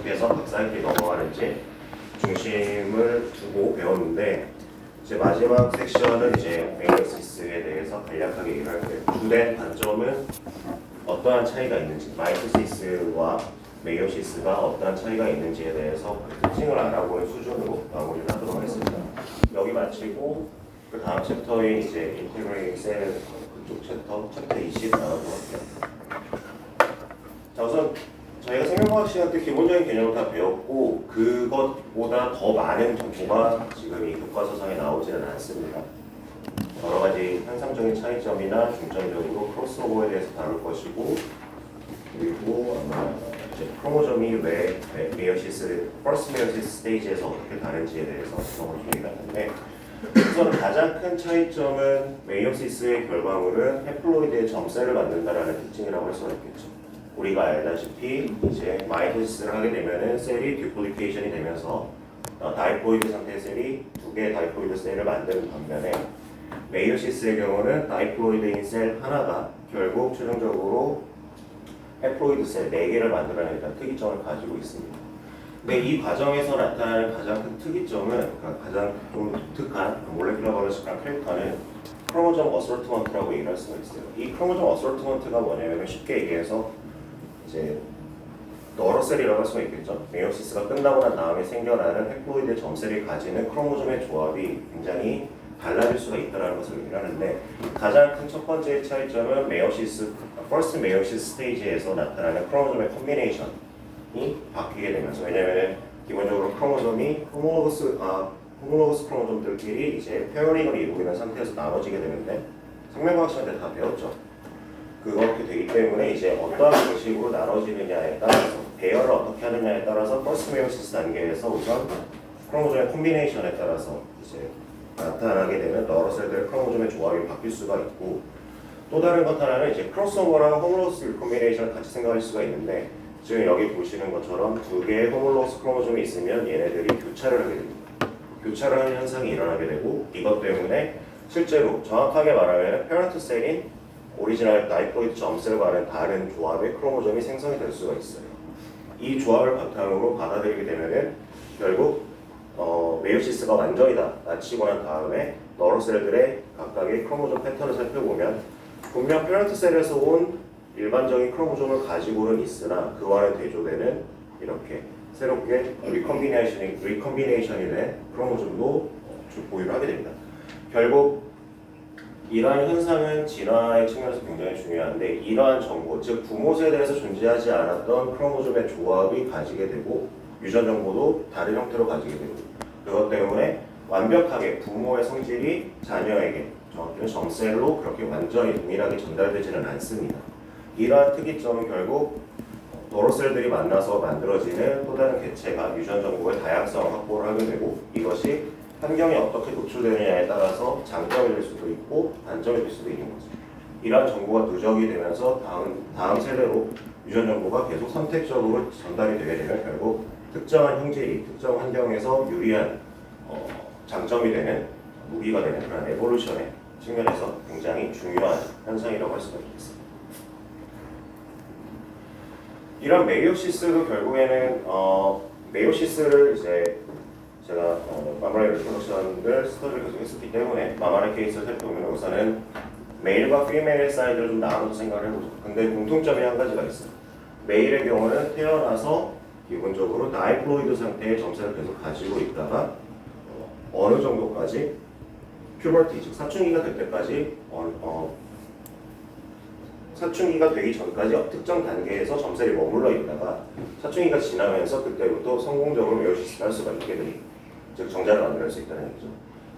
어떻게 해서 각 사이클이 넘어가는지 중심을 두고 배웠는데, 이제 마지막 섹션은 이제 메이오시스에 대해서 간략하게 얘기를 할 거예요. 주된 관점은 어떠한 차이가 있는지, 마이토시스와 메이오시스가 어떠한 차이가 있는지에 대해서 특징을 알아보는 수준으로 마무리를 하도록 하겠습니다. 여기 마치고 그 다음 챕터인 이제 인테그레이팅 셀 그쪽 챕터 20 나가도록 할게요. 자, 우선 저희가 생명과학 시간 때 기본적인 개념을 다 배웠고, 그것보다 더 많은 정보가 지금 이 교과서상에 나오지는 않습니다. 여러 가지 현상적인 차이점이나 중점적으로 크로스오버에 대해서 다룰 것이고, 그리고 아마 이제 크로모점이 왜 메이오시스, 퍼스트 메이오시스 스테이지에서 어떻게 다른지에 대해서 그런 걸 얘기를 하는데, 우선 가장 큰 차이점은 메이오시스의 결과물은 해플로이드의 점셀을 만든다라는 특징이라고 할 수가 있겠죠. 우리가 알다시피 이제 마이토시스를 하게 되면은 셀이 듀플리케이션이 되면서 다이플로이드 상태의 셀이 두 개의 다이플로이드 셀을 만드는 반면에, 메이오시스의 경우는 다이플로이드인 셀 하나가 결국 최종적으로 해플로이드 셀 4개를 만들어내는 특이점을 가지고 있습니다. 근데 이 과정에서 나타나는 가장 큰 특이점은, 그러니까 가장 좀 독특한 몰레큘러 바이오로지컬 캐릭터는 크로모점 어설트먼트라고 얘기를 할 수가 있어요. 이 크로모점 어설트먼트가 뭐냐면, 쉽게 얘기해서 이제 너러셀이라고 할 수가 있겠죠. 메이오시스가 끝나고 난 다음에 생겨나는 해플로이드 점셀이 가지는 크로모점의 조합이 굉장히 달라질 수가 있다는 것을 얘기를 하는데, 가장 큰 첫 번째 차이점은 퍼스트 메이오시스 스테이지에서 나타나는 크로모점의 콤비네이션이 바뀌게 되면서, 왜냐하면 기본적으로 크로모점이 호모로거스 크로모점들끼리 이제 페어링을 이루고 있는 상태에서 나눠지게 되는데, 생명과학 시간 때 다 배웠죠. 그렇게 되기 때문에 이제 어떠한 방식으로 나눠지느냐에 따라서, 배열을 어떻게 하느냐에 따라서 퍼스트 메이오시스 단계에서 우선 크로모점의 콤비네이션에 따라서 이제 나타나게 되는 여러 셀들의 크로모점의 조합이 바뀔 수가 있고, 또 다른 것 하나는 이제 크로스오버랑 호몰로스 리콤비네이션을 같이 생각할 수가 있는데, 지금 여기 보시는 것처럼 두 개의 호몰로스 크로모점이 있으면 얘네들이 교차를 하게 됩니다. 교차를 하는 현상이 일어나게 되고, 이것 때문에 실제로 정확하게 말하면 페런트 셀인 오리지널 다이플로이드 점셀과는 다른 조합의 크로모점이 생성이 될 수가 있어요. 이 조합을 바탕으로 받아들이게 되면은 결국 메이오시스가 완전히 다 마치고 난 다음에 여러 셀들의 각각의 크로모점 패턴을 살펴보면, 분명 페런트 셀에서 온 일반적인 크로모점을 가지고는 있으나 그와는 대조되는 이렇게 새롭게 리컴비네이션이 된 크로모점도 보유를 하게 됩니다. 결국 이러한 현상은 진화의 측면에서 굉장히 중요한데, 이러한 정보, 즉 부모 세대에서 존재하지 않았던 크로모점의 조합이 가지게 되고, 유전 정보도 다른 형태로 가지게 되고, 그것 때문에 완벽하게 부모의 성질이 자녀에게, 정확히는 점셀로 그렇게 완전히 동일하게 전달되지는 않습니다. 이러한 특이점은 결국 도로셀들이 만나서 만들어지는 또 다른 개체가 유전 정보의 다양성을 확보를 하게 되고, 이것이 환경에 어떻게 노출되느냐에 따라서 장점이 될 수도 있고 단점이 될 수도 있는 거죠. 이러한 정보가 누적이 되면서 다음 세대로 유전 정보가 계속 선택적으로 전달이 되게 되면, 결국 특정한 형질이 특정 환경에서 유리한 장점이 되는, 무기가 되는 그런 에볼루션의 측면에서 굉장히 중요한 현상이라고 할 수가 있겠습니다. 이런 메이오시스도 결국에는 메이오시스를 이제 제가 마마레 리프로덕션을 스터디를 계속 했었기 때문에 마마레 케이스를 살펴보면 우선은 메일과 피메일 사이드를 좀 나눠서 생각을 해보죠. 근데 공통점이 한 가지가 있어요. 메일의 경우는 태어나서 기본적으로 다이플로이드 상태의 점셀을 계속 가지고 있다가 어느 정도까지 퓨버티, 즉 사춘기가 될 때까지 사춘기가 되기 전까지 특정 단계에서 점셀이 머물러 있다가, 사춘기가 지나면서 그때부터 성공적으로 메이오시스를 할 수가 있게 되니, 즉 정자를 만들 수 있다는 얘기죠.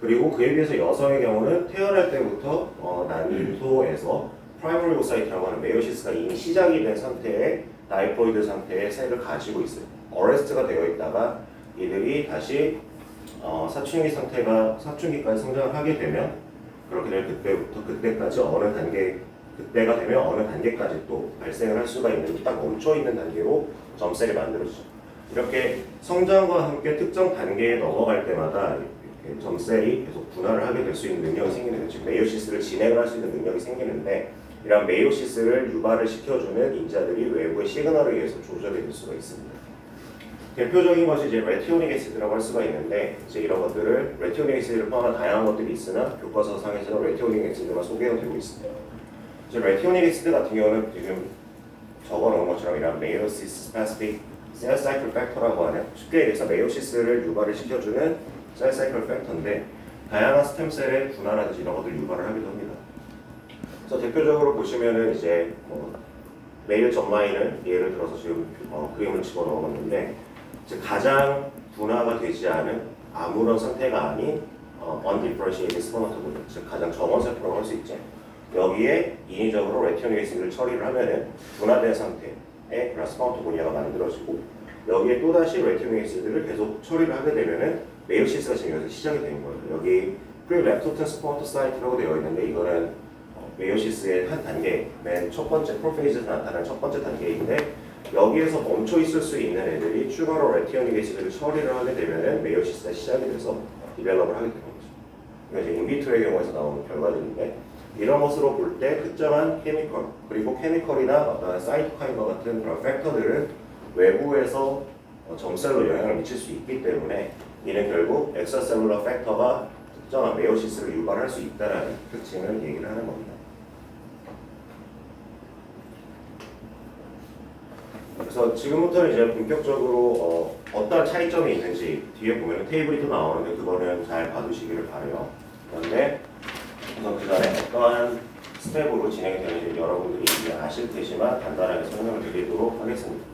그리고 그에 비해서 여성의 경우는 태어날 때부터 난임소에서 프라이머리 오사이트라고 하는 메이오시스가 이미 시작이 된 상태의 다이플로이드 상태의 셀을 가지고 있어요. 어레스트가 되어 있다가 이들이 다시 사춘기까지 성장을 하게 되면, 그렇게 되면 그때까지 그때가 되면 어느 단계까지 또 발생을 할 수가 있는, 딱 멈춰 있는 단계로 점셀이 만들어지죠. 이렇게 성장과 함께 특정 단계에 넘어갈 때마다 이렇게 점셀이 계속 분할을 하게 될 수 있는 능력이 생기는 거죠. 즉 메이오시스를 진행을 할 수 있는 능력이 생기는데, 이런 메이오시스를 유발을 시켜주는 인자들이 외부의 시그널에 의해서 조절이 될 수가 있습니다. 대표적인 것이 이제 레티오닉 애시드라고 할 수가 있는데 이제 이런 것들을 레티오닉 애시드를 포함한 다양한 것들이 있으나 교과서상에서는 레티오닉 애시드만 소개가 되고 있습니다. 이제 레티오닉 애시드 같은 경우는 지금 적어놓은 것처럼 이런 메이오시스 스페시픽 셀 사이클 팩터라고 하는 쉽게 얘기해서 메이오시스를 유발을 시켜주는 셀 사이클 팩터인데 다양한 스템셀의 분화라든지 이런 것들 유발을 하기도 합니다. 그래서 대표적으로 보시면은 이제 메일 전라인을 예를 들어서 지금 그림을 집어넣었는데 가장 분화가 되지 않은 아무런 상태가 아닌 undifferentiated spermatogonia, 즉 가장 정원세포라고 할 수 있죠. 여기에 인위적으로 레티오닉 애시드를 처리를 하면은 분화된 상태의 스퍼마토고니아가 만들어지고 여기에 또다시 레티오닉 애시드를 계속 처리를 하게 되면은 메이오시스가 지금 여기서 시작이 되는 거예요. 여기 프리랩토튼 스퍼마토사이트라고 되어 있는데 이거는 메이오시스의 한 단계, 맨 첫 번째 프로페이즈에서 나타나는 첫 번째 단계인데 여기에서 멈춰 있을 수 있는 애들이 추가로 레티오닉 애시드를 처리를 하게 되면은 메이오시스가 시작이 돼서 디벨롭을 하게 되는 거죠. 이게 이제 인비트로의 경우에서 나오는 결과들인데 이런 것으로 볼 때 특정한 케미컬 그리고 케미컬이나 어떤 사이토카인과 같은 그런 팩터들은 외부에서 점셀로 영향을 미칠 수 있기 때문에 이는 결국 엑스트라셀룰러 팩터가 특정한 메이오시스를 유발할 수 있다는 특징을 얘기를 하는 겁니다. 그래서 지금부터는 이제 본격적으로 어떤 차이점이 있는지 뒤에 보면 테이블이 또 나오는데 그거는 잘 봐두시기를 바래요. 그런데 우선 그 전에 어떠한 스텝으로 진행이 되는지 여러분들이 이제 아실 테지만 간단하게 설명을 드리도록 하겠습니다.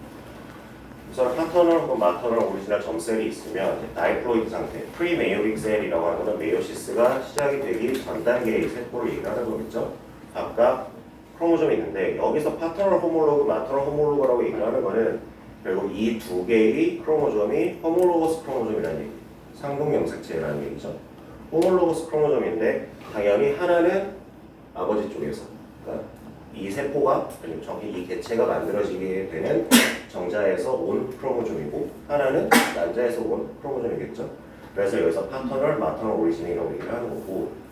우선 파터널 혹은 마터널 오리지널 점셀이 있으면 다이플로이드 상태, 프리메이오릭 셀이라고 하는 것은 메이오시스가 시작이 되기 전 단계의 세포를 얘기를 하는 거겠죠. 각각 크로모좀이 있는데 여기서 파터널 호몰로그, 마터널 호몰로그라고 얘기를 하는 거는 결국 이 두 개의 크로모좀이 호몰로거스 크로모좀이라는 얘기, 상동영색체라는 얘기죠. 호몰로거스 크로모좀인데 당연히 하나는 아버지 쪽에서, 그러니까 이 세포가 정확히 이 개체가 만들어지게 되는 정자에서 온 크로모좀이고 하나는 난자에서 온 크로모좀이겠죠. 그래서 여기서 파터널, 마터널 오리진이라고 얘기를 하는 거고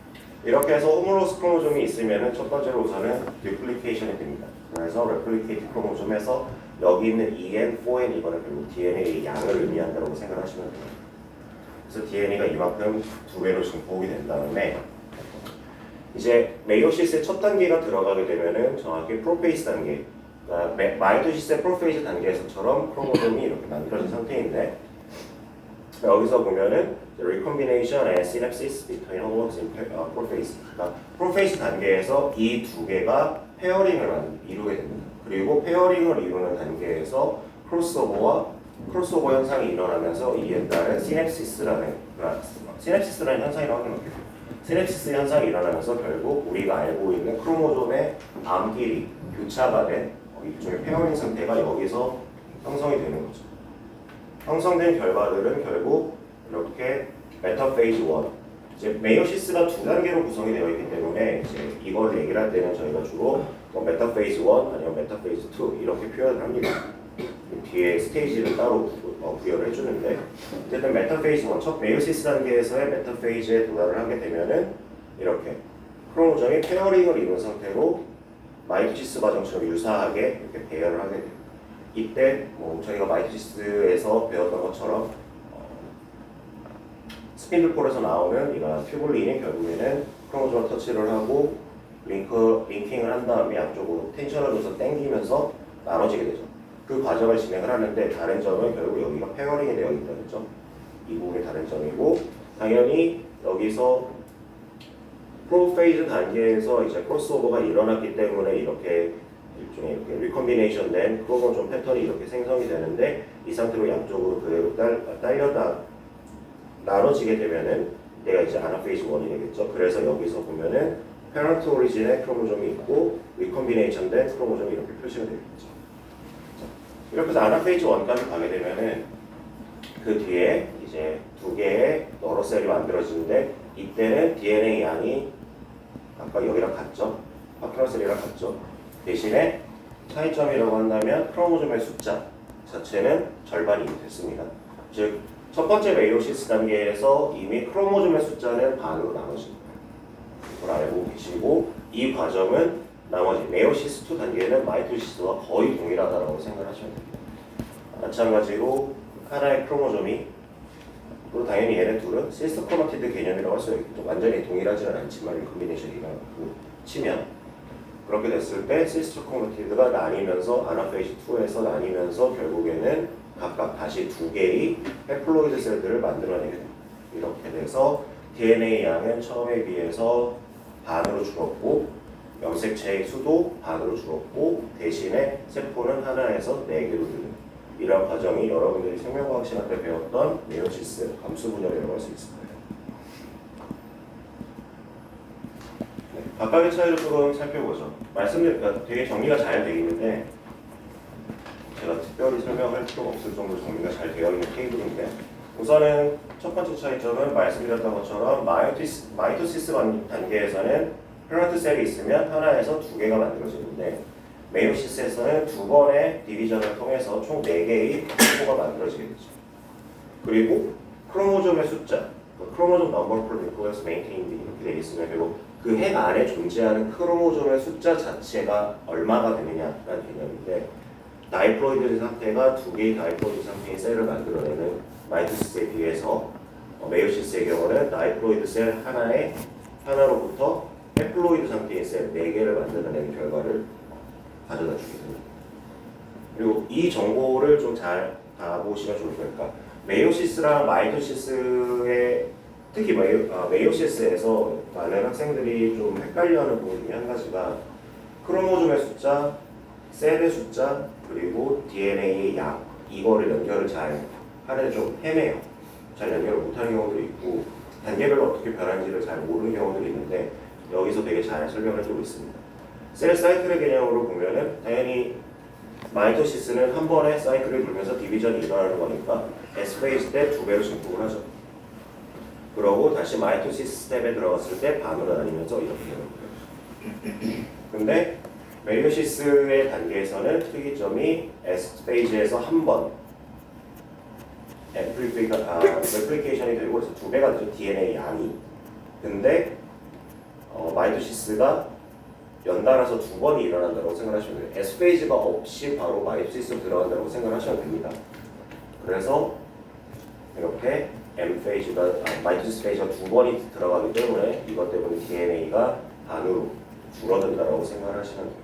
이렇게 해서 호몰로거스 크로모좀이 있으면은 첫 번째로 우선은 디플리케이션이 됩니다. 그래서 레플리케이트 크로모좀에서 여기 있는 EN, 4N 이거는 결국 DNA의 양을 의미한다고 생각하시면 됩니다. 그래서 DNA가 이만큼 두 배로 증폭이 된 다음에 이제 메이오시스의 첫 단계가 들어가게 되면은 정확히 프로페이스 단계, 그러니까 마이토시스의 프로페이즈 단계에서처럼 크로모좀이 이렇게 만들어진 상태인데 여기서 보면은 recombination and synapsis between homologs in prophase. 그러니까 프로페이스 단계에서 이 두 개가 페어링을 이루게 됩니다. 그리고 페어링을 이루는 단계에서 크로스오버 현상이 일어나면서 이에 따른 시냅시스라는 현상이라고 하는 거죠. 시냅시스 현상이 일어나면서 결국 우리가 알고 있는 크로모좀의 암끼리 교차가 된 일종의 페어링 상태가 여기서 형성이 되는 거죠. 형성된 결과들은 결국 이렇게 메타페이즈 1, 이제 메이오시스가 두 단계로 구성이 되어 있기 때문에 이제 이걸 얘기를 할 때는 저희가 주로 메타페이즈 1 아니면 메타페이즈 2 이렇게 표현을 합니다. 뒤에 스테이지를 따로 부여를 해주는데 어쨌든 메타페이즈 1, 첫 메이오시스 단계에서의 메타페이즈에 도달을 하게 되면은 이렇게 크로모점이 페어링을 이룬 상태로 마이토시스 과정처럼 유사하게 이렇게 배열을 하게 됩니다. 이때 저희가 마이토시스에서 배웠던 것처럼 스핀들폴에서 나오는 이런 튜블린이 결국에는 크로모점을 터치를 하고 링킹을 한 다음에 양쪽으로 텐션을 줘서 당기면서 나눠지게 되죠. 그 과정을 진행을 하는데 다른 점은 결국 여기가 페어링이 되어 있다는 점, 이 부분이 다른 점이고 당연히 여기서 프로페이즈 단계에서 이제 크로스오버가 일어났기 때문에 이렇게 일종의 이렇게 리컴비네이션된 크로모좀 패턴이 이렇게 생성이 되는데 이 상태로 양쪽으로 그대로 딸려다 나눠지게 되면은 얘가 이제 아나페이즈 1이 되겠죠. 그래서 여기서 보면은 페런트 오리진의 크로모점이 있고 리컴비네이션된 크로모점이 이렇게 표시가 되겠죠. 이렇게 해서 아나페이즈 1까지 가게 되면은 그 뒤에 이제 두 개의 너로셀이 만들어지는데 이때는 DNA 양이 아까 여기랑 같죠. 파트너셀이랑 같죠. 대신에 차이점이라고 한다면 크로모점의 숫자 자체는 절반이 됐습니다. 즉 첫 번째 메이오시스 단계에서 이미 크로모점의 숫자는 반으로 나눠집니다. 그걸 알고 계시고 이 과정은 나머지 메이오시스 2 단계는 마이토시스와 거의 동일하다고 생각하시면 됩니다. 마찬가지로 하나의 크로모점이, 그리고 당연히 얘네 둘은 시스터 크로마티드 개념이라고 할 수 있겠죠. 완전히 동일하지는 않지만 이 콤비네이션이라고 치면, 그렇게 됐을 때 시스터 크로마티드가 나뉘면서 아나페이지 2에서 나뉘면서 결국에는 각각 다시 두 개의 해플로이드 셀들을 만들어내게 됩니다. 이렇게 돼서 DNA 양은 처음에 비해서 반으로 줄었고 염색체의 수도 반으로 줄었고 대신에 세포는 하나에서 4개로 늘는 이런 과정이 여러분들이 생명과학 시간 때 배웠던 메이오시스 감수 분열이라고 할 수 있을 거예요. 네, 각각의 차이를 조금 살펴보죠. 말씀드린 되게 정리가 잘 되어 있는데 제가 특별히 설명할 필요가 없을 정도로 정리가 잘 되어 있는 테이블인데, 우선은 첫 번째 차이점은 말씀드렸던 것처럼 마이토시스 단계에서는 페런트 셀이 있으면 하나에서 2개가 만들어지는데, 메이오시스에서는 2번의 디비전을 통해서 총 4개의 세포가 만들어지게 되죠. 그리고 크로모점의 숫자, 크로모점 넘버 per nucleus maintained 이렇게 되어 있으면, 그리고 그 핵 안에 존재하는 크로모점의 숫자 자체가 얼마가 되느냐라는 개념인데, 다이플로이드 상태가 2개의 다이플로이드 상태의 셀을 만들어내는 마이토시스에 비해서 메이오시스의 경우는 다이플로이드 셀 하나로부터 해플로이드 상태의 셀 4개를 만들어내는 결과를 가져다 주게 됩니다. 그리고 이 정보를 좀 잘 봐보시면 좋을 거니까, 메이오시스랑 마이토시스의 특히 메이오시스에서 많은 학생들이 좀 헷갈려하는 부분 중에 한 가지가 크로모점의 숫자, 셀의 숫자, 그리고 DNA의 양, 이거를 연결을 잘 하는데 좀 헤매요. 잘 연결을 못하는 경우들이 있고 단계별로 어떻게 변하는지를 잘 모르는 경우들이 있는데, 여기서 되게 잘 설명을 해주고 있습니다. 셀 사이클의 개념으로 보면은 당연히 마이토시스는 한 번에 사이클을 돌면서 디비전이 일어나는 거니까 S페이지 때 2배로 증폭을 하죠. 그러고 다시 마이토시스 스텝에 들어갔을 때 반으로 나뉘면서 이렇게 되는 거예요. 근데 메이오시스의 단계에서는 특이점이 S페이지에서 한 번 레플리케이션이 되고, 그래서 2배가 되죠, DNA 양이. 근데 마이토시스가 연달아서 2번이 일어난다고 생각하시면 돼요. S페이지가 없이 바로 마이토시스로 들어간다고 생각하시면 됩니다. 그래서 이렇게 마이토시스 페이지가 2번이 들어가기 때문에 이것 때문에 DNA가 반으로 줄어든다고 생각을 하시면 돼요.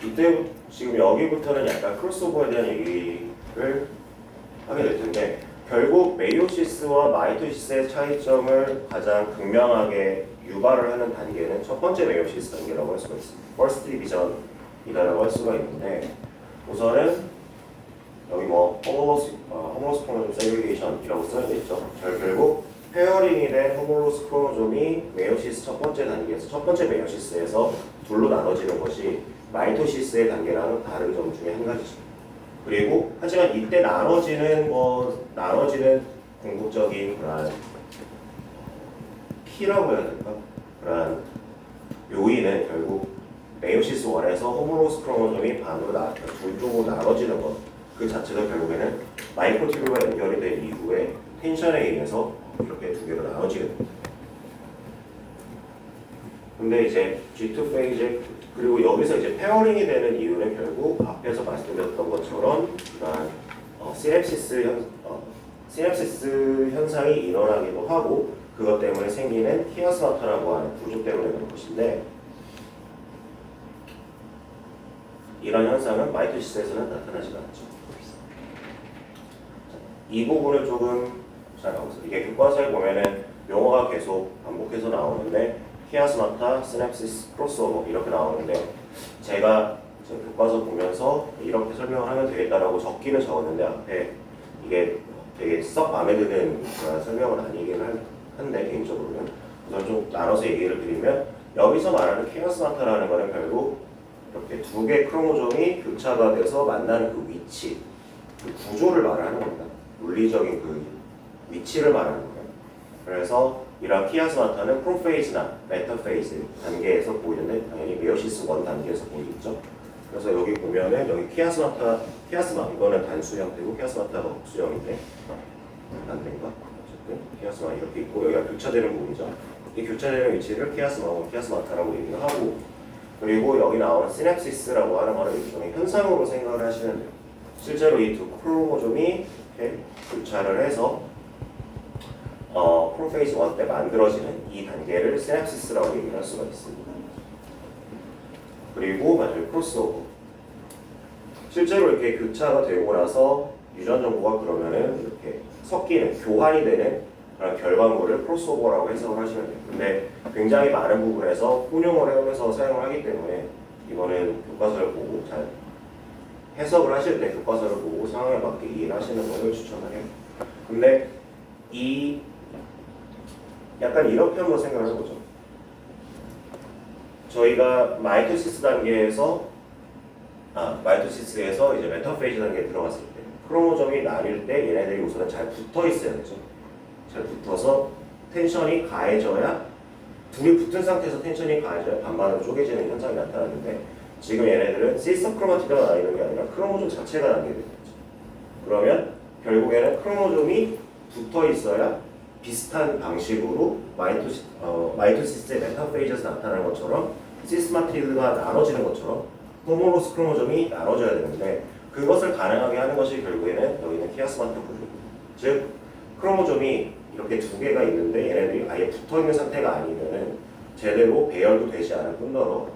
이때 지금 여기부터는 약간 크로스오버에 대한 얘기를 하게 될 텐데, 결국 메이오시스와 마이토시스의 차이점을 가장 극명하게 유발을 하는 단계는 첫 번째 메이오시스 단계라고 할 수가 있습니다. 퍼스트 디비전이라고 할 수가 있는데, 우선은 여기 호모로스 크로모좀 세그리게이션이라고 써있죠. 결국 페어링이 된 호모로스 크로모좀이 메이오시스 첫 번째 단계에서, 첫 번째 메이오시스에서 둘로 나눠지는 것이 마이토시스의 단계랑은 다른 점 중에 한 가지죠. 그리고 하지만 이때 나눠지는 궁극적인 그런 키라고 해야 될까? 그런 요인은 결국 메이오시스 1에서 호모로스 크로모점이 둘 쪽으로 나눠지는 것, 그 자체가 결국에는 마이크로튜브가 연결이 된 이후에 텐션에 의해서 이렇게 2개로 나눠지게 됩니다. 근데 이제 G2 페이지, 그리고 여기서 이제 페어링이 되는 이유는 결국 앞에서 말씀드렸던 것처럼 그러한 시냅시스 현상이 일어나기도 하고, 그것 때문에 생기는 키아스마타라고 하는 구조 때문에 그런 것인데, 이런 현상은 마이토시스에서는 나타나지 않죠. 이 부분을 조금 잘 나오세요. 이게 교과서에 보면은 용어가 계속 반복해서 나오는데, 키아스마타, 시냅시스, 크로스오버 이렇게 나오는데, 제가 교과서 보면서 이렇게 설명을 하면 되겠다라고 적기는 적었는데, 앞에 이게 되게 썩 마음에 드는 설명은 아니긴 한데, 개인적으로는 우선 좀 나눠서 얘기를 드리면, 여기서 말하는 키아스마타라는 거는 결국 이렇게 2개 크로모점이 교차가 돼서 만나는 그 위치, 그 구조를 말하는 겁니다. 물리적인 그 위치를 말하는 거예요. 그래서 이런 키아스마타는 프로페이즈나 메타페이즈 단계에서 보이는데, 당연히 메이오시스 1 단계에서 보이겠죠. 그래서 여기 보면은 여기 키아스마 이거는 단수 형태고 키아스마타가 복수형인데 단계인가? 어쨌든 키아스마 이렇게 있고, 여기가 교차되는 부분이죠. 이 교차되는 위치를 키아스마와 키아스마타라고 얘기를 하고, 그리고 여기 나오는 시냅시스라고 하는 거는 일종의 현상으로 생각을 하시면 돼요. 실제로 이 두 크로모좀이 이렇게 교차를 해서 프로페이즈 1 때 만들어지는 이 단계를 시냅시스라고 얘기할 수가 있습니다. 그리고 맞아요, 크로스오버. 실제로 이렇게 교차가 되고 나서 유전 정보가 그러면은 이렇게 섞이는, 교환이 되는 그런 결과물을 크로스오버라고 해석을 하시면 돼요. 근데 굉장히 많은 부분에서 혼용을 해서 사용을 하기 때문에 이거는 교과서를 보고 잘 해석을 하실 때 교과서를 보고 상황에 맞게 이해를 하시는 것을 추천을 해요. 근데 이 약간 이렇게 한번 생각을 해보죠. 저희가 마이토시스 단계에서 마이토시스에서 이제 메타페이즈 단계에 들어갔을 때 크로모점이 나뉠 때 얘네들이 우선은 잘 붙어 있어야 되죠. 잘 붙어서 텐션이 가해져야, 둘이 붙은 상태에서 텐션이 가해져야 반반으로 쪼개지는 현상이 나타나는데, 지금 얘네들은 시스터 크로마티드가 나뉘는 게 아니라 크로모점 자체가 나뉘게 되는 거죠. 그러면 결국에는 크로모점이 붙어 있어야 비슷한 방식으로 마이토시스의 메타페이즈에서 나타나는 것처럼 시스마티드가 나눠지는 것처럼 호모로스 크로모점이 나눠져야 되는데, 그것을 가능하게 하는 것이 결국에는 여기는 키아스마트 구조입니다. 즉 크로모점이 이렇게 두 개가 있는데 얘네들이 아예 붙어있는 상태가 아니면은 제대로 배열도 되지 않을 뿐더러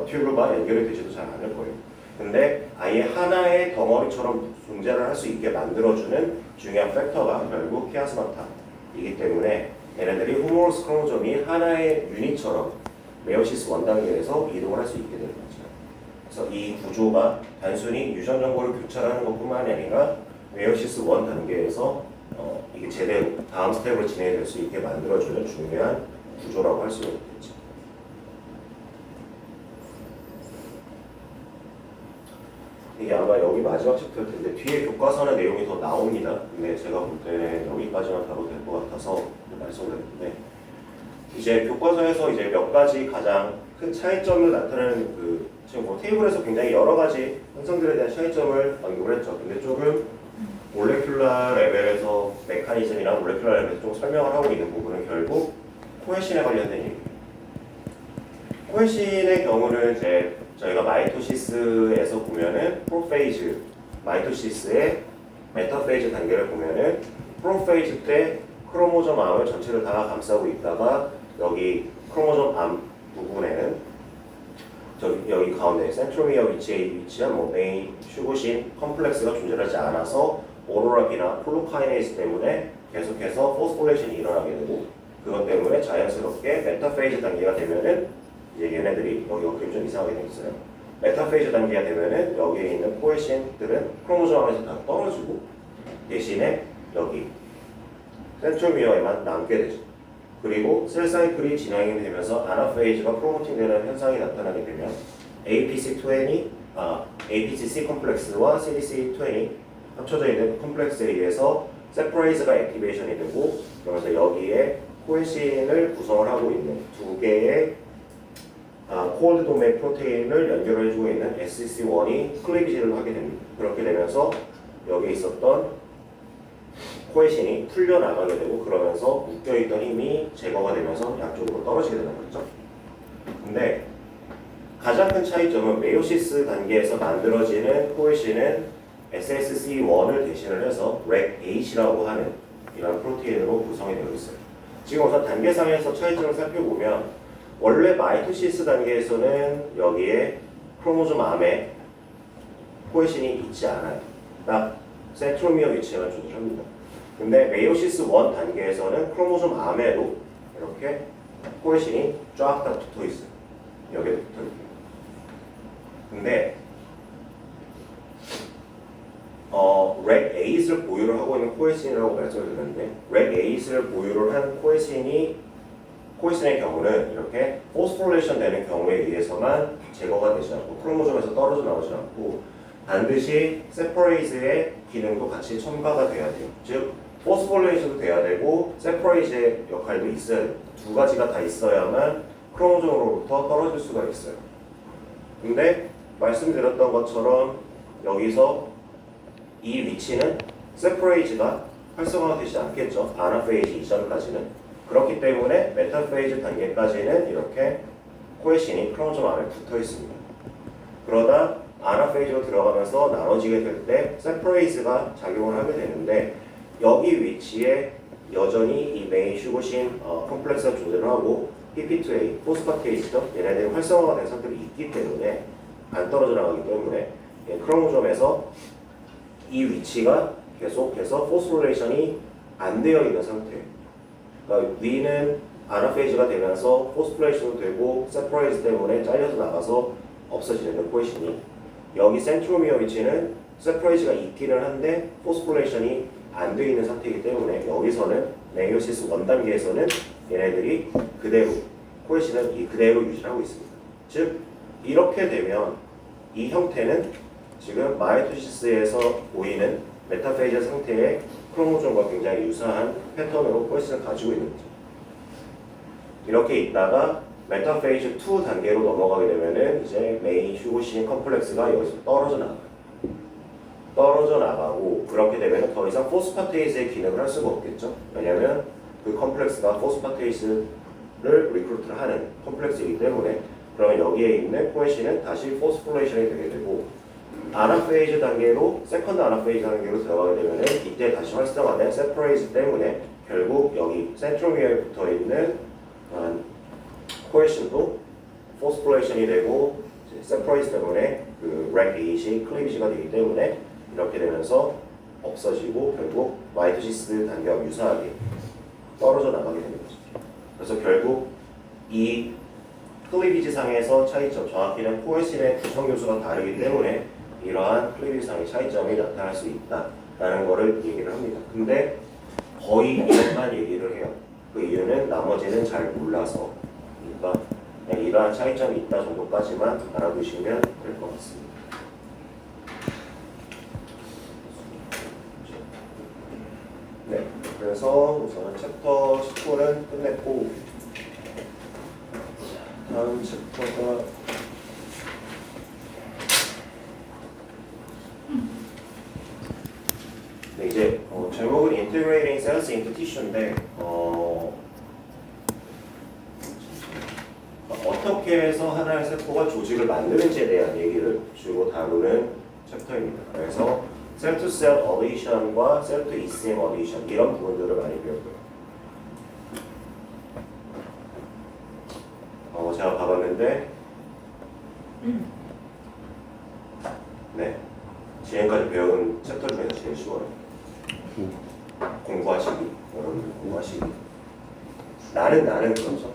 튜브가 연결이 되지도 잘 않을 거예요. 근데 아예 하나의 덩어리처럼 존재를 할 수 있게 만들어주는 중요한 팩터가 결국 키아스마타이기 때문에 얘네들이 호모로스 크로모점이 하나의 유닛처럼 메오시스 원단계에서 이동을 할 수 있게 되는 거죠. 그래서 이 구조가 단순히 유전 정보를 교차하는 것뿐만이 아니라 메오시스 1 단계에서 이게 제대로 다음 스텝으로 진행될 수 있게 만들어주는 중요한 구조라고 할 수 있겠죠. 이게 아마 여기 마지막 챕터일 텐데 뒤에 교과서는 내용이 더 나옵니다. 근데 제가 볼 때는 여기까지만 다뤄도 될 것 같아서 말씀드렸는데, 이제 교과서에서 이제 몇 가지 가장 큰 차이점을 나타내는 지금 뭐 테이블에서 굉장히 여러 가지 현상들에 대한 차이점을 언급을 했죠. 근데 조금 몰레큘라 레벨에서 메커니즘이나 몰레큘라 레벨에서 좀 설명을 하고 있는 부분은 결국 코헤신에 관련된 얘기예요. 코헤신의 경우는 이제 저희가 마이토시스에서 보면은 프로페이즈, 마이토시스의 메타페이즈 단계를 보면은 프로페이즈 때 크로모점 암을 전체를 다 감싸고 있다가 여기 크로모점 암 부분에는 여기 가운데 센트로미어 위치에 위치한 메인 슈고신 컴플렉스가 존재하지 않아서 오로라비나 폴로카이네이스 때문에 계속해서 포스포레이션이 일어나게 되고, 그것 때문에 자연스럽게 메타페이즈 단계가 되면은 이제 얘네들이 여기가 그림 좀 이상하게 되어있어요. 메타페이즈 단계가 되면은 여기에 있는 코에신들은 크로모점 안에서 다 떨어지고 대신에 여기 센트로미어에만 남게 되죠. 그리고 셀 사이클이 진행이 되면서 아나페이즈가 프로모팅되는 현상이 나타나게 되면 APC 컴플렉스와 CDC20 합쳐져 있는 컴플렉스에 의해서 세퍼레이즈가 액티베이션이 되고, 그러면서 여기에 코에신을 구성을 하고 있는 두 개의 콜드 도메인 프로테인을 연결해주고 있는 SEC1이 클리비지를 하게 됩니다. 그렇게 되면서 여기에 있었던 코에신이 풀려나가게 되고, 그러면서 묶여있던 힘이 제거가 되면서 양쪽으로 떨어지게 되는 거죠. 근데 가장 큰 차이점은 메요시스 단계에서 만들어지는 코에신은 SSC1을 대신을 해서 REC8이라고 하는 이런 프로테인으로 구성이 되어 있어요. 지금 우선 단계상에서 차이점을 살펴보면, 원래 마이토시스 단계에서는 여기에 크로모좀 암에 코에신이 있지 않아요. 딱 센트로미어 위치에만 존재합니다. 근데 메요시스 1 단계에서는 크로모som 암에도 이렇게 코에신이 쫙 다 붙어 있어요. 여기에 붙어 있고. 근데 REC8을 보유를 하고 있는 코에신이라고 말씀을 드렸는데, REC8을 보유를 한 코에신의 경우는 이렇게 포스포레이션 되는 경우에 의해서만 제거가 되지 않고 크로모점에서 떨어져 나오지 않고 반드시 세퍼레이즈의 기능도 같이 첨가가 돼야 돼요. 즉 포스포레이션도 돼야 되고 세퍼레이즈의 역할도 있어야 돼요. 두 가지가 다 있어야만 크로모점으로부터 떨어질 수가 있어요. 근데 말씀드렸던 것처럼 여기서 이 위치는 세퍼레이즈가 활성화가 되지 않겠죠. 아나페이즈 이전까지는. 그렇기 때문에 메타페이즈 단계까지는 이렇게 코에신이 크로모좀 안에 붙어 있습니다. 그러다 아나페이지로 들어가면서 나눠지게 될 때 세퍼레이즈가 작용을 하게 되는데 여기 위치에 여전히 이 메인 슈거신 컴플렉스가 존재를 하고 PP2A, 포스파테이스죠. 얘네들이 활성화가 된 상태로 있기 때문에 안 떨어져 나가기 때문에 크로모점에서 이 위치가 계속해서 포스포레이션이 안 되어 있는 상태예요. 그러니까 위는 아나페이지가 되면서 포스포레이션도 되고 세퍼레이즈 때문에 잘려서 나가서 없어지는 코에신이 여기 센트로미어 위치는 세퍼레이즈가 있기는 한데 포스포레이션이 안 되어 있는 상태이기 때문에 여기서는 메이오시스 원단계에서는 얘네들이 그대로 코에신은 이 그대로 유지하고 있습니다. 즉 이렇게 되면 이 형태는 지금 마이토시스에서 보이는 메타페이즈 상태의 크로모좀과 굉장히 유사한 패턴으로 코에신을 가지고 있는 거죠. 이렇게 있다가 메타페이즈 2 단계로 넘어가게 되면은 이제 메인 휴고신 컴플렉스가 여기서 떨어져 나가요. 떨어져 나가고 그렇게 되면 더 이상 포스파테이스의 기능을 할 수가 없겠죠. 왜냐하면 그 컴플렉스가 포스파테이스를 리크루트를 하는 컴플렉스이기 때문에 그러면 여기에 있는 코에신은 다시 포스포레이션이 되게 되고 아나페이즈 단계로 세컨드 아나페이즈 단계로 들어가게 되면은 이때 다시 활성화된 세퍼레이즈 때문에 결국 여기 센트로미어에 붙어 있는 코에신도 포스포레이션이 되고 세퍼레이즈 때문에 그 렉8이 클리비지가 되기 때문에 이렇게 되면서 없어지고 결국 마이토시스 단계와 유사하게 떨어져 나가게 되는 거죠. 그래서 결국 이 클리비지 상에서 차이점, 정확히는 코에신의 구성 요소가 다르기 때문에 이러한 클리비지 상의 차이점이 나타날 수 있다라는 거를 얘기를 합니다. 근데 거의 이것만 얘기를 해요. 그 이유는 나머지는 잘 몰라서. 그러니까 그냥 이러한 차이점이 있다 정도까지만 알아두시면 될 것 같습니다. 네, 그래서 우선은 챕터 19는 끝냈고 다음 챕터가 네, 이제 제목은 Integrating Cells into Tissue인데 어떻게 해서 하나의 세포가 조직을 만드는지에 대한 얘기를 주로 다루는 챕터입니다. 그래서 셀-투-셀 어디션과 셀-투-ECM 어디션 이런 부분들을 많이 배웠고요. 제가 봐봤는데 네, 지금까지 배운 챕터 중에서 제일 쉬워요. 공부하시기, 여러분들 공부하시기. 나는 그렇죠.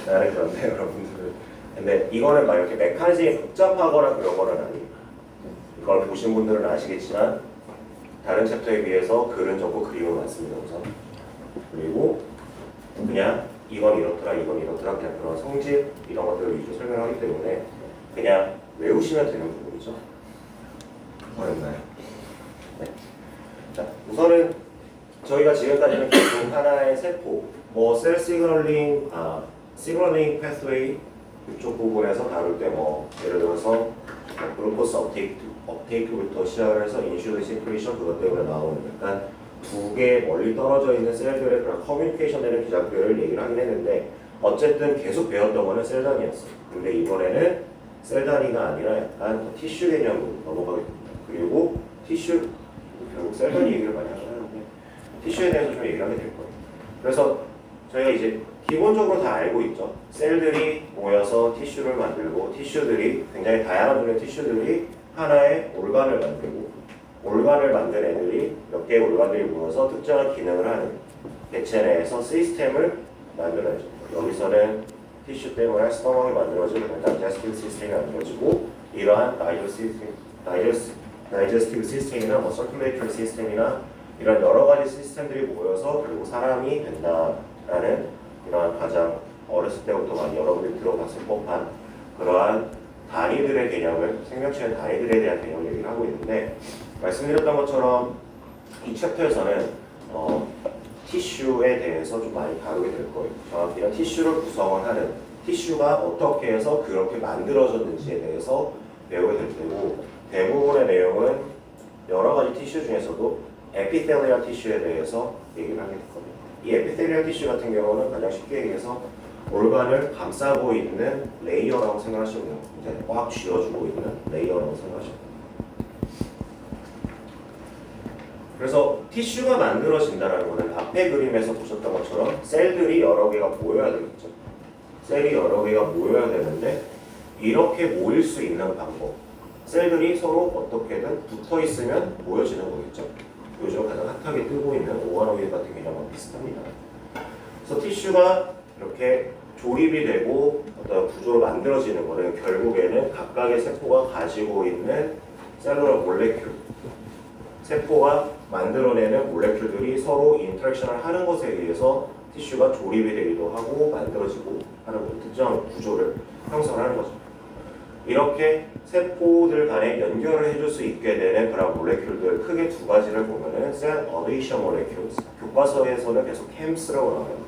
나는 그런데 여러분들은 근데 이거는 막 이렇게 메커니즘이 복잡하거나 그런 거는 아닙니다. 이걸 보신 분들은 아시겠지만 다른 챕터에 비해서 글은 적고 그림은 많습니다. 우선 그리고 그냥 이건 이렇더라 그냥 그런 성질 이런 것들을 위주로 설명하기 때문에 그냥 외우시면 되는 부분이죠. 어렵나요? 네. 자, 우선은 저희가 지금까지는 계속 하나의 세포 셀 시그널링, 시그널링 패스웨이 이쪽 부분에서 다룰 때 예를 들어서 글루코스 업테이크부터 시작을 해서 인슐린 시크레이션 그것 때문에 나오는 약간 두 개 멀리 떨어져 있는 셀들의 그런 커뮤니케이션 되는 기작들을 얘기를 하긴 했는데 어쨌든 계속 배웠던 거는 셀 단위였어요. 근데 이번에는 셀 단위가 아니라 약간 티슈 개념으로 넘어가게 됩니다. 그리고 티슈 결국 셀 단위 얘기를 많이 하는데 티슈에 대해서 좀 얘기를 하게 될 거예요. 그래서 저희가 이제 기본적으로 다 알고 있죠. 셀들이 모여서 티슈를 만들고 티슈들이 굉장히 다양한 종류의 티슈들이 하나의 올간을 만들고 올간을 만든 애들이 몇 개의 올간들이 모여서 특정한 기능을 하는 개체 내에서 시스템을 만들어야죠. 여기서는 티슈 때문에 스토막이 만들어지고 다이제스티브 시스템이 만들어지고 이러한 다이제스티브 시스템이나 서큘레이터리 시스템이나 이런 여러 가지 시스템들이 모여서 결국 사람이 된다라는 이러한 가장 어렸을 때부터 많이 여러분들이 들어봤을 법한 그러한 단위들의 개념을 생명체의 단위들에 대한 개념을 얘기를 하고 있는데 말씀드렸던 것처럼 이 챕터에서는 티슈에 대해서 좀 많이 다루게 될 거예요. 정확히 이런 티슈를 구성을 하는 티슈가 어떻게 해서 그렇게 만들어졌는지에 대해서 배우게 될 테고 대부분의 내용은 여러 가지 티슈 중에서도 에피텔리얼 티슈에 대해서 얘기를 하게 될 겁니다. 이 에피텔리얼 티슈 같은 경우는 가장 쉽게 얘기해서 organ을 감싸고 있는 레이어라고 생각하시면 돼요. 이제 꽉 쥐어주고 있는 레이어라고 생각하시면 돼요. 그래서 티슈가 만들어진다는 것은 앞에 그림에서 보셨던 것처럼 셀들이 여러 개가 모여야 되겠죠. 셀이 여러 개가 모여야 되는데 이렇게 모일 수 있는 방법. 셀들이 서로 어떻게든 붙어 있으면 모여지는 거겠죠. 요즘 가장 핫하게 뜨고 있는 오가노길 같은 개념과 비슷합니다. 그래서 티슈가 이렇게 조립이 되고 어떤 구조로 만들어지는 것은 결국에는 각각의 세포가 가지고 있는 셀룰러 몰레큘, 세포가 만들어내는 몰레큘들이 서로 인터랙션을 하는 것에 의해서 티슈가 조립이 되기도 하고 만들어지고 하는 특정한 구조를 형성하는 거죠. 이렇게 세포들 간에 연결을 해줄 수 있게 되는 그런 몰레큘들 크게 두 가지를 보면은 셀 어데이션 몰레큘, 교과서에서는 계속 캠스라고 나와요.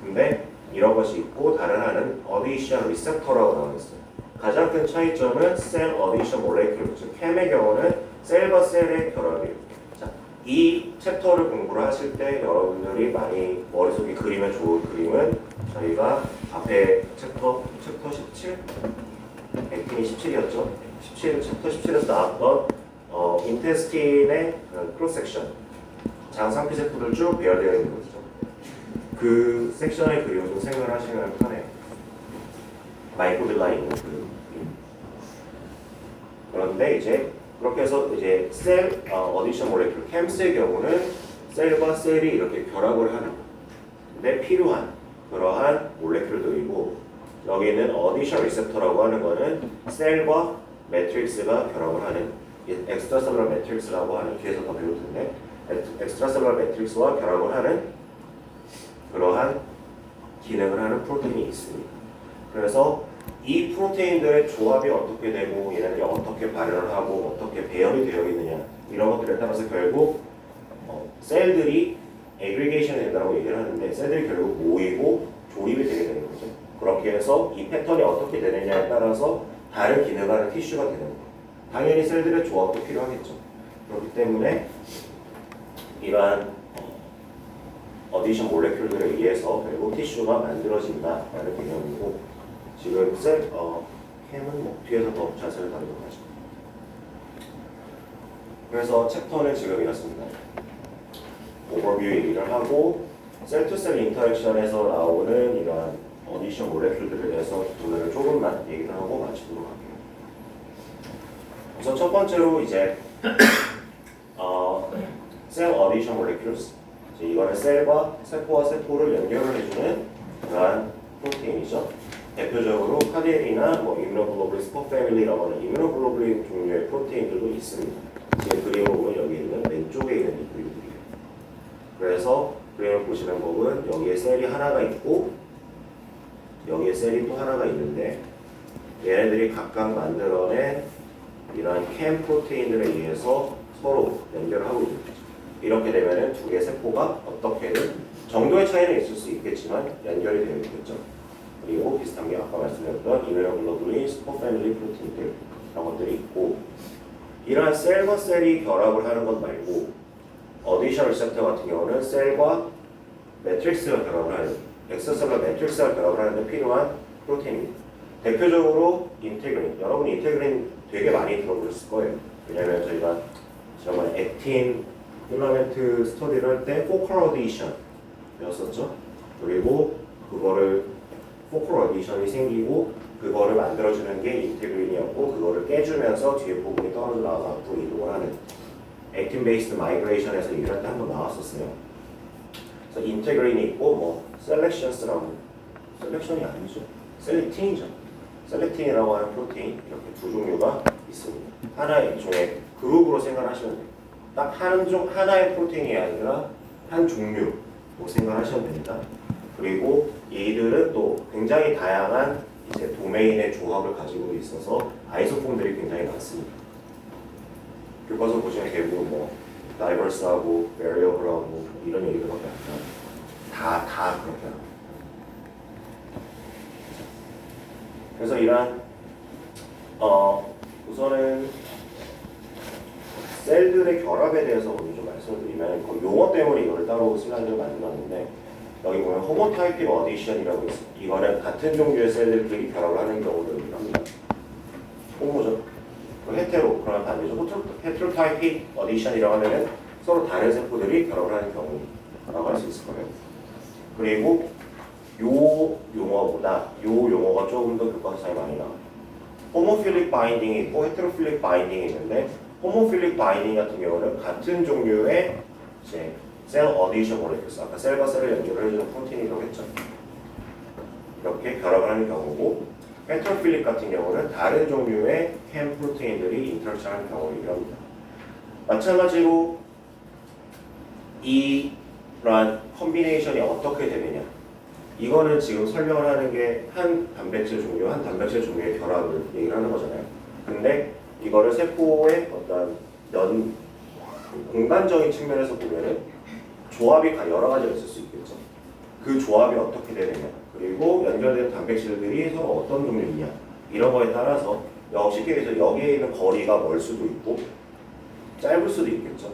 근데 이런 것이 있고 다른 하나는 어데이션 리셉터라고 나와 있어요. 가장 큰 차이점은 셀 어데이션 몰레큘, 즉 캠의 경우는 셀과 셀의 결합이에요. 자, 이 챕터를 공부를 하실 때 여러분들이 많이 머릿속에 그리면 좋은 그림은 저희가 앞에 챕터 17? 액틴이 17이었죠? 17, 챕터 17에서 나왔던 인테스틴의 크로스 섹션, 장 상피세포들 쭉 배열되어 있는 거죠. 그 섹션의 그림을 좀 생각을 하시면 편해요. 마이크로빌라 있는 그 그런데 이제 그렇게 해서 이제 셀 어디션 몰레큘 캠스의 경우는 셀과 셀이 이렇게 결합을 하는 데 필요한 그러한 몰레큘들이고, 여기는 어디션 리셉터라고 하는 거는 셀과 매트릭스가 결합을 하는 엑스트라셀룰러 매트릭스라고 하는, 뒤에서 더 배울 텐데 엑스트라셀룰러 매트릭스와 결합을 하는 그러한 기능을 하는 프로테인이 있습니다. 그래서 이 프로테인들의 조합이 어떻게 되고 얘네들이 어떻게 발현을 하고 어떻게 배열이 되어 있느냐, 이런 것들에 따라서 결국 셀들이 애그리게이션이 된다고 얘기를 하는데 셀들이 결국 모이고 조립이 되게 되는 거죠. 그렇게 해서 이 패턴이 어떻게 되느냐에 따라서 다른 기능하는 티슈가 되는 거예요. 당연히 셀들의 조합도 필요하겠죠. 그렇기 때문에 이러한 어디션 몰레큘들에 의해서 결국 티슈가 만들어진다라는 개념이고, 지금 캠은 뭐 뒤에서 더 자세히 다루도록 하죠. 그래서 챕터는 지금 이렇습니다. 오버뷰 얘기를 하고 셀 투 셀 인터랙션에서 나오는 이러한 어디션 몰레큘들에 대해서 오늘은 조금만 얘기를 하고 마치도록 할게요. 우선 첫 번째로 이제 셀 어디션 몰레큘스, 이거는 셀과 세포와 세포를 연결을 해주는 그러한 프로테인이죠. 대표적으로 카데리나 이뮤노글로불린 스포패밀리라고 하는 이뮤노글로불린 종류의 프로테인들도 있습니다. 지금 그림을 보면 여기 있는 왼쪽에 있는 이 그림들이에요. 그래서 그림을 보시는 법은 여기에 셀이 하나가 있고 여기에 셀이 또 하나가 있는데 얘네들이 각각 만들어낸 이러한 캠 프로테인들에 의해서 서로 연결을 하고 있는 거죠. 이렇게 되면은 두 개의 세포가 어떻게든 정도의 차이는 있을 수 있겠지만 연결이 되어 있겠죠. 그리고 비슷한 게 아까 말씀드렸던 이뮤노글로불린 스포패밀리 프로테인들, 이런 것들이 있고, 이러한 셀과 셀이 결합을 하는 것 말고 어디션 리셉터 같은 경우는 셀과 매트릭스가 결합을 하는, 엑스트라셀룰러 매트릭스가 결합을 하는 데 필요한 프로테인입니다. 대표적으로 인테그린, 여러분이 인테그린 되게 많이 들어보셨을 거예요. 왜냐하면 저희가 지난번에 액틴 필라멘트 스터디를 할 때 포컬 어디션 배웠었죠. 그리고 그거를 포컬 어디션이 생기고 그거를 만들어주는 게 인테그린이었고, 그거를 깨주면서 뒤에 부분이 떨어져 나와서 앞으로 이동을 하는 액틴 베이스드 마이그레이션에서 일할 때 한번 나왔었어요. 그래서 인테그린이 있고 셀렉션스라고, 셀렉션이 아니죠, 셀렉틴이죠. 셀렉틴이라고 하는 프로테인, 이렇게 두 종류가 있습니다. 하나의 종의 그룹으로 생각하시면 돼요. 딱 하나의 프로테인이 아니라 한 종류로 생각하시면 됩니다. 그리고 이들은 또 굉장히 다양한 이제 도메인의 조합을 가지고 있어서 아이소폼들이 굉장히 많습니다. 교과서 보시면 대부분 다이버스하고 베리어블하고 이런 얘기들밖에 안 나와요. 다 그렇게 나와요. 그래서 이러한 우선은 셀들의 결합에 대해서 먼저 좀 말씀을 드리면, 그 용어 때문에 이걸 따로 슬라이드를 만들었는데, 여기 보면 호모타이픽 어디션이라고 있어요. 이거는 같은 종류의 셀들끼리 결합을 하는 경우를 합니다. 호모죠. 헤테로, 그러면 반대죠. 헤테로타이픽 어디션이라고 하면은 서로 다른 세포들이 결합을 하는 경우라고 할 수 있을 거예요. 그리고 요 용어보다 요 용어가 조금 더 교과서에 많이 나와요. 호모필릭 바인딩이 있고 헤테로필릭 바인딩이 있는데 호모필릭 바인딩 같은 경우는 같은 종류의 이제 셀 어디션 모레큐스, 아까 셀과 셀을 연결을 해주는 프로틴이라고 했죠. 이렇게 결합을 하는 경우고 헤테로필릭 같은 경우는 다른 종류의 캠 프로테인들이 인터랙션하는 경우를 얘기합니다. 마찬가지로 이러한 컨비네이션이 어떻게 되느냐, 이거는 지금 설명을 하는 게 한 단백질 종류, 한 단백질 종류의 결합을 얘기를 하는 거잖아요. 근데 이거를 세포의 어떤 공간적인 측면에서 보면은 조합이 여러 가지가 있을 수 있겠죠. 그 조합이 어떻게 되느냐, 그리고 연결된 단백질들이 서로 어떤 종류이냐, 이런 거에 따라서 쉽게 얘기해서 여기에 있는 거리가 멀 수도 있고 짧을 수도 있겠죠.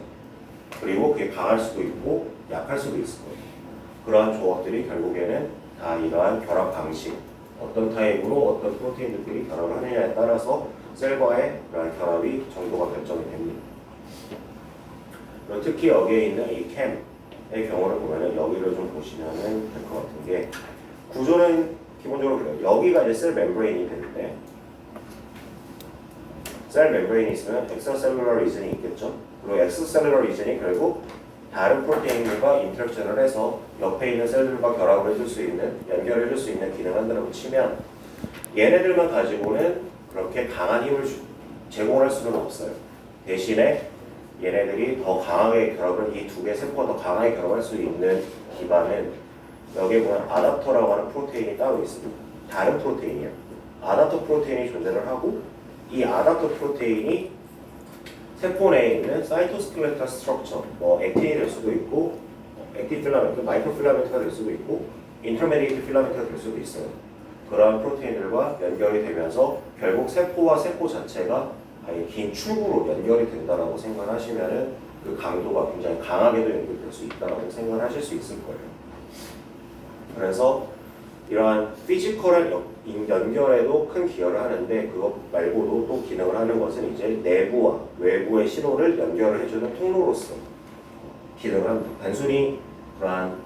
그리고 그게 강할 수도 있고 약할 수도 있을 거예요. 그러한 조합들이 결국에는 다 이러한 결합 방식, 어떤 타입으로 어떤 프로테인들끼리 결합을 하느냐에 따라서 셀과의 그러한 결합이 정도가 결정이 됩니다. 특히 여기에 있는 이 캠의 경우를 보면은 여기를 좀 보시면은 될 것 같은 게, 구조는 기본적으로 그래요. 여기가 이제 셀 멤브레인이 되는데, 셀 멤브레인이 있으면 엑스트라셀룰러 리전이 있겠죠. 그리고 엑스트라셀룰러 리전이 결국 다른 프로테인들과 인터랙션을 해서 옆에 있는 셀들과 결합을 해줄 수 있는, 연결해 줄 수 있는 기능을 한다고 치면, 얘네들만 가지고는 그렇게 강한 힘을 제공할 수는 없어요. 대신에 얘네들이 더 강하게 결합을, 이 두 개 세포가 더 강하게 결합할 수 있는 기반은 여기에 보면 아답터라고 하는 프로테인이 따로 있습니다. 다른 프로테인이에요. 아답터 프로테인이 존재를 하고, 이 아답터 프로테인이 세포 내에 있는 사이토스켈레탈 스트럭처, 뭐 액틴이 될 수도 있고, 액틴 필라멘트, 마이크로 필라멘트가 될 수도 있고, 인터메디에이트 필라멘트가 될 수도 있어요. 그러한 프로테인들과 연결이 되면서 결국 세포와 세포 자체가 아예 긴 축으로 연결이 된다라고 생각하시면은 그 강도가 굉장히 강하게도 연결될 수 있다라고 생각하실 수 있을 거예요. 그래서 이러한 피지컬한 연결에도 큰 기여를 하는데, 그것 말고도 또 기능을 하는 것은 이제 내부와 외부의 신호를 연결을 해주는 통로로서 기능을 합니다. 단순히 그러한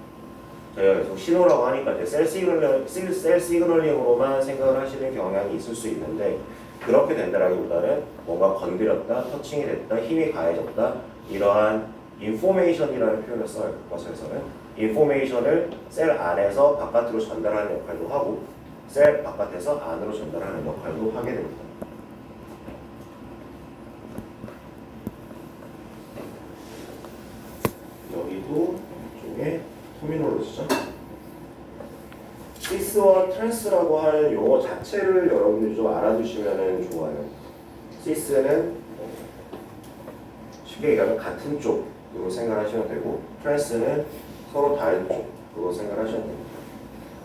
저희가 계속 신호라고 하니까 이제 셀 시그널링으로만 생각을 하시는 경향이 있을 수 있는데, 그렇게 된다라기보다는 뭔가 건드렸다, 터칭이 됐다, 힘이 가해졌다, 이러한 인포메이션이라는 표현을 써요. 것에서는 인포메이션을 셀 안에서 바깥으로 전달하는 역할도 하고 셀 바깥에서 안으로 전달하는 역할도 하게 됩니다. 여기도 이쪽에 터미놀로지죠. 시스와 트랜스라고 하는 용어 자체를 여러분들이 좀 알아두시면 좋아요. 시스는 쉽게 얘기하면 같은 쪽으로 생각하시면 되고, 트랜스는 서로 다른 쪽으로 생각하시면 됩니다.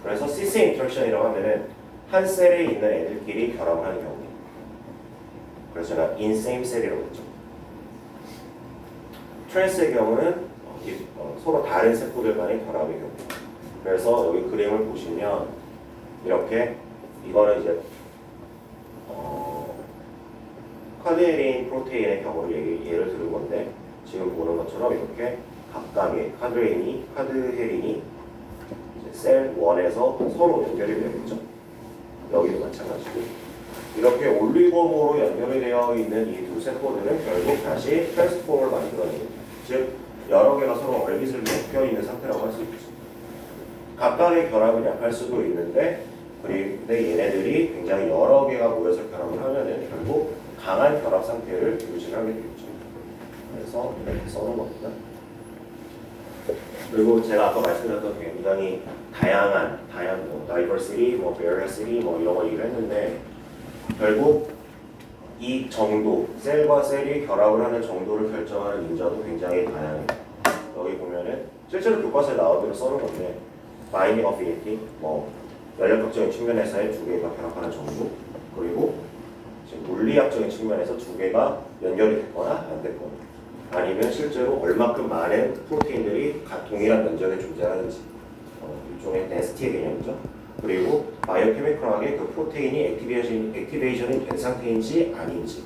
그래서 시스 인터랙션이라고 하면은 한 셀에 있는 애들끼리 결합을 하는 경우, 그래서 제가 in same cell이라고 했죠. 트랜스의 경우는 서로 다른 세포들 간의 결합의 경우. 그래서 여기 그림을 보시면 이렇게, 이거는 이제 카드헤린 프로테인의 경우를 예를 들은 건데, 지금 보는 것처럼 이렇게 각각의 카드헤린이 셀 1에서 서로 연결이 되겠죠. 여기도 마찬가지고, 이렇게 올리고모로 연결이 되어 있는 이 두 세포들은 결국 다시 트랜스폼을 만들어내는, 즉 여러 개가 서로 얼빗을 묶여 있는 상태라고 할 수 있죠. 각각의 결합은 약할 수도 있는데, 근데 얘네들이 굉장히 여러 개가 모여서 결합을 하면은 결국 강한 결합 상태를 유지하게 되겠죠. 그래서 이렇게 써놓은 겁니다. 그리고 제가 아까 말씀드렸던 굉장히 다양한 diversity, varacity 이런 거 얘기를 했는데, 결국 이 정도, 셀과 셀이 결합을 하는 정도를 결정하는 인자도 굉장히 다양해요. 여기 보면은 실제로 교과서에 나온 대로 써놓은 건데, binding affinity, 연력학적인 측면에서의 두 개가 결합하는 정도, 그리고 지금 물리학적인 측면에서 두 개가 연결이 됐거나 안 됐거나, 아니면 실제로 얼마큼 많은 프로테인들이 동일한 면적에 존재하는지, 일종의 네스티의 개념이죠. 그리고 바이오케미컬하게 그 프로테인이 액티베이션이 된 상태인지 아닌지,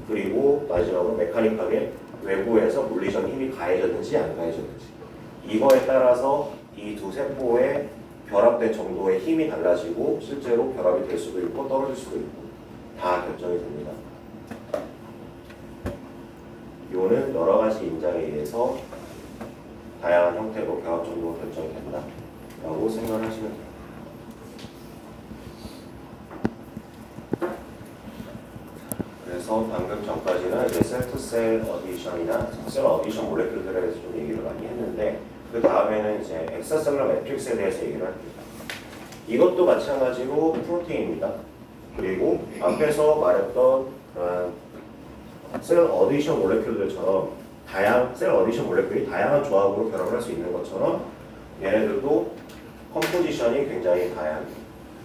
그리고 마지막으로 메카닉하게 외부에서 물리적 힘이 가해졌는지 안 가해졌는지, 이거에 따라서 이 두 세포의 결합된 정도의 힘이 달라지고 실제로 결합이 될 수도 있고 떨어질 수도 있고 다 결정이 됩니다. 이거는 여러 가지 인자에 의해서 다양한 형태로 결합 정도가 결정이 된다 라고 생각을 하시면 돼요. 그래서 방금 전까지는 이제 셀-투-셀 어디션이나 셀 어디션 몰레큘들에 대해서 좀 얘기를 많이 했는데, 그 다음에는 이제 엑스트라셀룰러 매트릭스에 대해서 얘기를 할게요. 이것도 마찬가지로 프로테인입니다. 그리고 앞에서 말했던 셀 어디션 몰레큘들처럼 셀 어디션 몰레큘이 다양한 조합으로 결합을 할 수 있는 것처럼 얘네들도 컴포지션이 굉장히 다양합니다.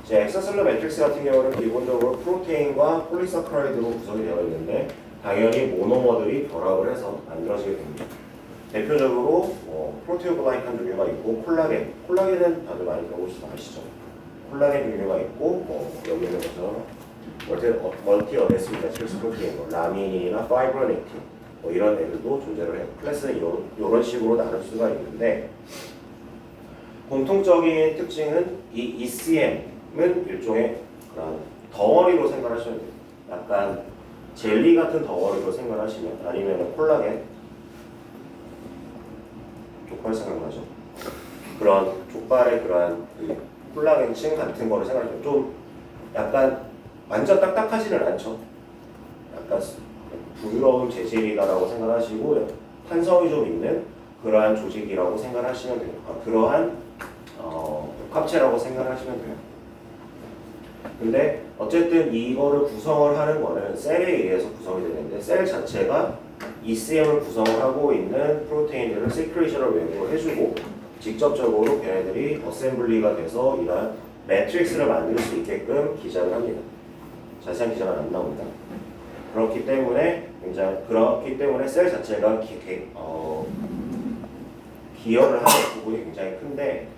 이제 엑스트라셀룰러 매트릭스 같은 경우는 기본적으로 프로테인과 폴리사카라이드로 구성이 되어 있는데 당연히 모노머들이 결합을 해서 만들어지게 됩니다. 대표적으로 프로테오글라이칸 종류가 있고 콜라겐은 다들 많이 들어보셔서 아시죠? 콜라겐 종류가 있고 여기 있는 것처럼 멀티 어데시브 매트릭스 프로테인, 라민이나 파이브로넥틴 이런 애들도 존재를 해요. 클래스는 이런 식으로 나눌 수가 있는데, 공통적인 특징은 이 ECM은 일종의 그런 덩어리로 생각하시면 돼요. 약간 젤리 같은 덩어리로 생각하시면, 아니면 콜라겐, 족발 생각나죠? 그런 족발의 그러한 그 콜라겐층 같은 거를 생각하시면 좀 약간 완전 딱딱하지는 않죠. 약간 부드러운 재질이다라고 생각하시고 탄성이 좀 있는 그러한 조직이라고 생각하시면 돼요. 그러한 합체라고 생각하시면 돼요. 근데 어쨌든 이거를 구성을 하는 거는 셀에 의해서 구성이 되는데, 셀 자체가 ECM을 구성을 하고 있는 프로테인들을 세큐레이션을 외부로 해주고 직접적으로 걔네들이 어셈블리가 돼서 이러한 매트릭스를 만들 수 있게끔 기장을 합니다. 자세한 기장은 안 나옵니다. 그렇기 때문에 셀 자체가 기여를 하는 부분이 굉장히 큰데,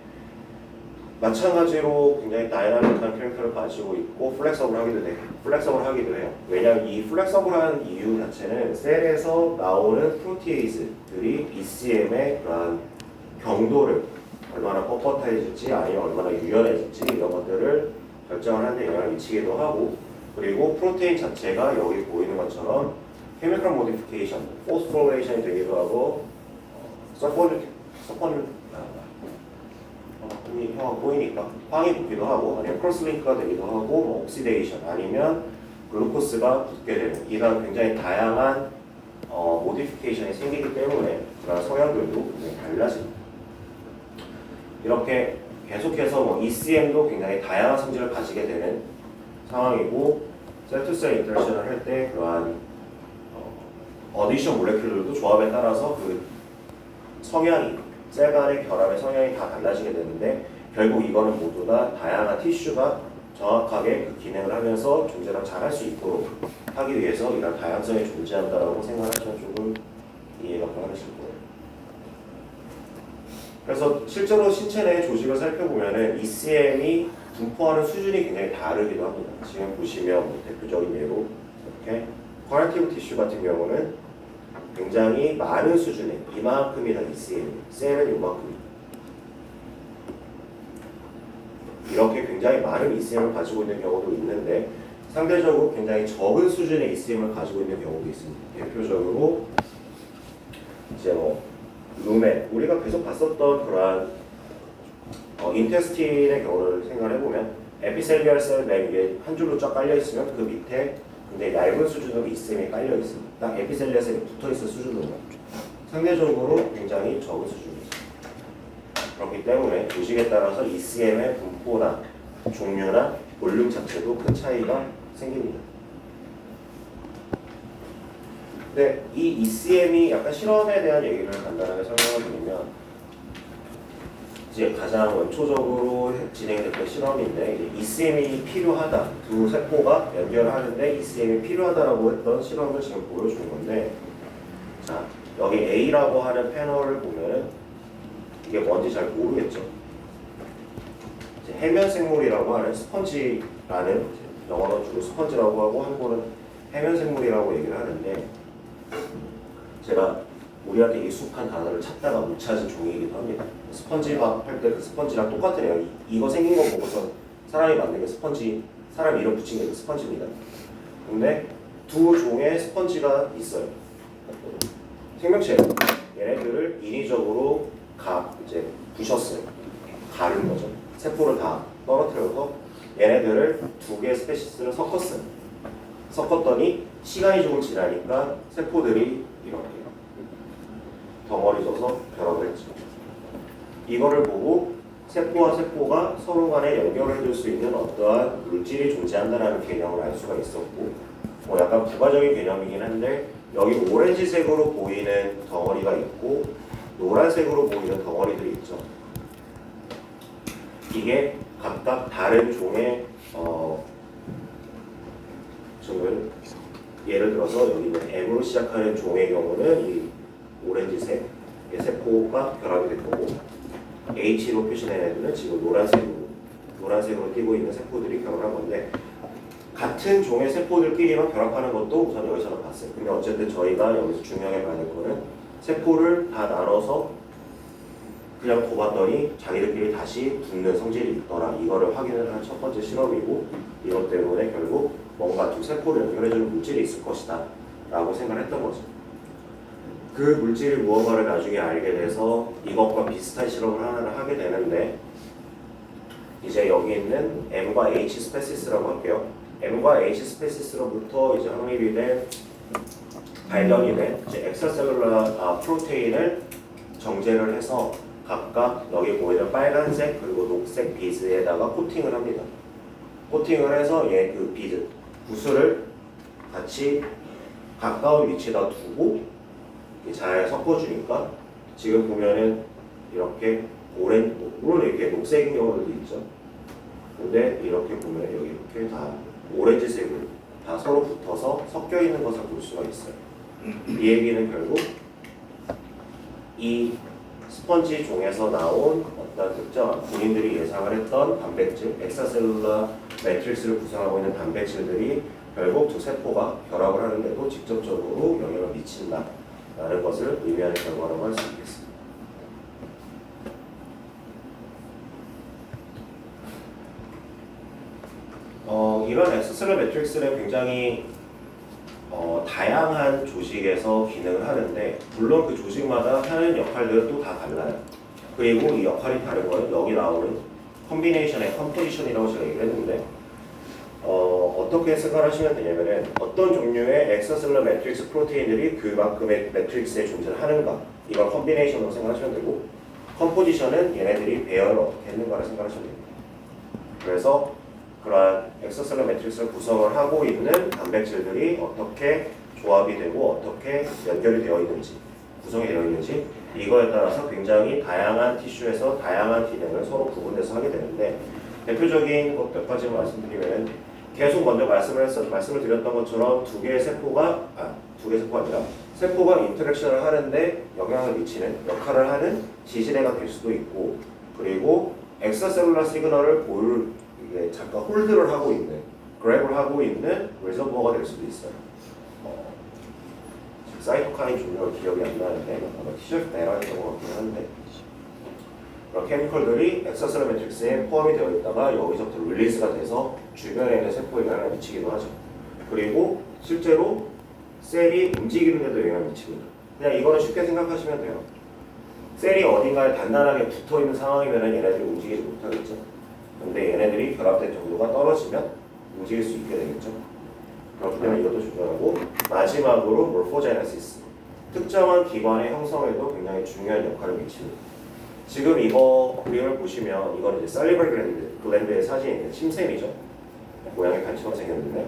마찬가지로 굉장히 다이나믹한 캐릭터를 가지고 있고 플렉서블하기도 해요. 왜냐하면 이 플렉서블한 이유 자체는 셀에서 나오는 프로티에이즈들이 ECM의 그러한 경도를 얼마나 뻣뻣해질지 아니면 얼마나 유연해질지 이런 것들을 결정을 하는 데 영향을 미치기도 하고, 그리고 프로테인 자체가 여기 보이는 것처럼 케미컬 모디피케이션, 포스포레이션이 되기도 하고 형아 보이니까 황이 붙기도 하고, 아니면 크로스링크가 되기도 하고, 옥시데이션 아니면 글루코스가 붙게 되는 이런 굉장히 다양한 모디피케이션이 생기기 때문에 그런 성향들도 굉장히 달라집니다. 이렇게 계속해서 ECM도 굉장히 다양한 성질을 가지게 되는 상황이고, 셀-투-셀 인터랙션을 할 때 그러한 어디션 몰레큘들도 조합에 따라서 그 성향이, 셀 간의 결합의 성향이 다 달라지게 되는데, 결국 이거는 모두 다 다양한 티슈가 정확하게 그 기능을 하면서 존재를 잘 할 수 있도록 하기 위해서 이런 다양성이 존재한다라고 생각하시면 조금 이해가 가능하실 거예요. 그래서 실제로 신체 내 조직을 살펴보면은 ECM이 분포하는 수준이 굉장히 다르기도 합니다. 지금 보시면 대표적인 예로 이렇게 커넥티브 티슈 같은 경우는 굉장히 많은 수준의 이만큼이나 ECM, 셀은 이만큼입니다. 이렇게 굉장히 많은 ECM을 가지고 있는 경우도 있는데, 상대적으로 굉장히 적은 수준의 ECM을 가지고 있는 경우도 있습니다. 대표적으로 이제 루멘, 우리가 계속 봤었던 그러한 인테스틴의 경우를 생각해보면 에피셀리얼 셀 맨 위에 한 줄로 쫙 깔려있으면 그 밑에 굉장히 얇은 수준으로 ECM이 깔려있습니다. 딱 에피셀리얼 셀이 붙어있을 수준으로 상대적으로 굉장히 적은 수준이죠. 그렇기 때문에 조직에 따라서 ECM의 분포나 종류나 볼륨 자체도 큰 차이가 생깁니다. 근데 이 ECM이 약간 실험에 대한 얘기를 간단하게 설명을 드리면, 이제 가장 원초적으로 진행됐던 실험인데, ECM이 필요하다, 두 세포가 연결하는데 ECM이 필요하다라고 했던 실험을 지금 보여주는 건데, 자 여기 A라고 하는 패널을 보면은 이게 뭔지 잘 모르겠죠. 이제 해면 생물이라고 하는 스펀지라는 영어로 주로 스펀지라고 하고 한국어는 해면 생물이라고 얘기를 하는데 제가 우리한테 익숙한 단어를 찾다가 못 찾은 종이기도 합니다. 스펀지밥 할 때 그 스펀지랑 똑같으네요. 이거 생긴 거 보고서 사람이 만든 게 스펀지, 사람 이름 붙인 게 스펀지입니다. 근데 두 종의 스펀지가 있어요. 생명체예요. 얘네들을 인위적으로 이제 부셨어요. 가른 거죠. 세포를 다 떨어뜨려서 얘네들을 두 개의 스페시스를 섞었어요. 섞었더니 시간이 조금 지나니까 세포들이 이렇게 덩어리져서 결합을 했죠. 이거를 보고 세포와 세포가 서로 간에 연결을 해줄 수 있는 어떠한 물질이 존재한다는 개념을 알 수가 있었고, 뭐 약간 부가적인 개념이긴 한데 여기 오렌지색으로 보이는 덩어리가 있고 노란색으로 보이는 덩어리들이 있죠. 이게 각각 다른 종의 지금 예를 들어서 여기 있는 M으로 시작하는 종의 경우는 이 오렌지색의 세포가 결합이 될 거고, H로 표시된 애들은 지금 노란색으로 띄고 있는 세포들이 결합한 건데, 같은 종의 세포들끼리만 결합하는 것도 우선 여기서는 봤어요. 근데 어쨌든 저희가 여기서 중요하게 봐야 될 거는 세포를 다 나눠서 그냥 둬봤더니 자기들끼리 다시 붙는 성질이 있더라. 이거를 확인을 한 첫 번째 실험이고, 이것 때문에 결국 뭔가 두 세포를 연결해주는 물질이 있을 것이다 라고 생각을 했던 거죠. 그 물질이 무언가를 나중에 알게 돼서 이것과 비슷한 실험을 하나를 하게 되는데, 이제 여기 있는 M과 H 스페시스라고 할게요. M과 H 스페시스로부터 이제 확립이 된 발견이 된 이제 엑스트라셀룰라 프로테인을 정제를 해서 각각 여기 보이는 빨간색 그리고 녹색 비즈에다가 코팅을 합니다. 코팅을 해서 얘 그 비즈 구슬을 같이 가까운 위치에다 두고 잘 섞어주니까 지금 보면은 이렇게 물론 이렇게 녹색인 경우도 있죠. 근데 이렇게 보면 여기 이렇게 다 오렌지색으로 다 서로 붙어서 섞여 있는 것을 볼 수가 있어요. 이 얘기는 결국 이 스펀지 종에서 나온 어떤 특정한 본인들이 예상을 했던 단백질, 엑스트라셀룰라 매트릭스를 구성하고 있는 단백질들이 결국 두 세포가 결합을 하는데도 직접적으로 영향을 미친다라는 것을 의미하는 결과라고 할 수 있겠습니다. 이런 엑스트라셀룰라 매트릭스는 굉장히 다양한 조직에서 기능을 하는데, 물론 그 조직마다 하는 역할들은 또 다 달라요. 그리고 이 역할이 다른 거는 여기 나오는 컴비네이션의 컴포지션이라고 제가 얘기를 했는데, 어떻게 생각하시면 되냐면은 어떤 종류의 엑스트라셀룰라 매트릭스 프로테인들이 그만큼의 매트릭스에 존재를 하는가, 이걸 컴비네이션으로 생각하시면 되고, 컴포지션은 얘네들이 배열을 어떻게 했는가를 생각하시면 됩니다. 그래서 그러한 엑스트라셀룰라 매트릭스를 구성을 하고 있는 단백질들이 어떻게 조합이 되고 어떻게 연결이 되어 있는지, 구성이 되어 있는지, 이거에 따라서 굉장히 다양한 티슈에서 다양한 기능을 서로 구분해서 하게 되는데, 대표적인 것 몇 가지만 말씀드리면, 계속 먼저 말씀을 드렸던 것처럼 두 개의 세포가 아니라 세포가 인터랙션을 하는데 영향을 미치는 역할을 하는 지지대가 될 수도 있고, 그리고 엑스트라셀룰라 시그널을 이게 잠깐 홀드를 하고 있는, 그랩을 하고 있는 리저버가 될 수도 있어요. 사이토카인 종류가 기억이 안 나는데 아마 TGF-beta라는 것 같긴 한데, 그런 케미컬들이 엑스트라셀룰라 매트릭스에 포함이 되어 있다가 여기서부터 릴리즈가 돼서 주변에 있는 세포에 영향을 미치기도 하죠. 그리고 실제로 셀이 움직이는 데도 영향을 미칩니다. 그냥 이거는 쉽게 생각하시면 돼요. 셀이 어딘가에 단단하게 붙어있는 상황이면 얘네들이 움직이지 못하겠죠. 근데 얘네들이 결합된 정도가 떨어지면 움직일 수 있게 되겠죠. 그렇기 때문에 이것도 중요하고, 마지막으로 모르포제네시스, 특정한 기관의 형성에도 굉장히 중요한 역할을 미칩니다. 지금 이거 그림을 보시면 이건 이제 살리벌 글랜드의 사진인데 침샘이죠. 모양이 간처럼 생겼는데,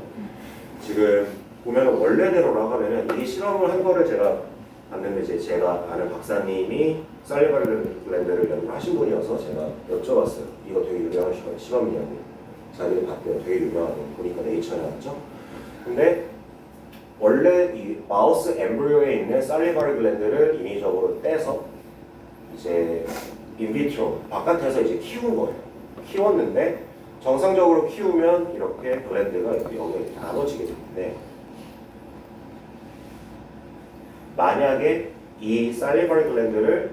지금 보면 원래대로라고 하면은 이 실험을 한 거를 제가 봤는데, 이제 제가 아는 박사님이 살리벌 글랜드를 연구하신 분이어서 제가 여쭤봤어요. 이거 되게 유명한 실험이냐고. 자기가 봤대요. 되게 유명하고 보니까 네이처에 나왔죠. 근데 원래 이 마우스 엠브리오에 있는 살리벌 글랜드를 인위적으로 떼서 이제 인비트로 바깥에서 이제 키운 거예요. 키웠는데 정상적으로 키우면 이렇게 글랜드가 여기에 나눠지게 되는데 만약에 이 살리버리 글랜드를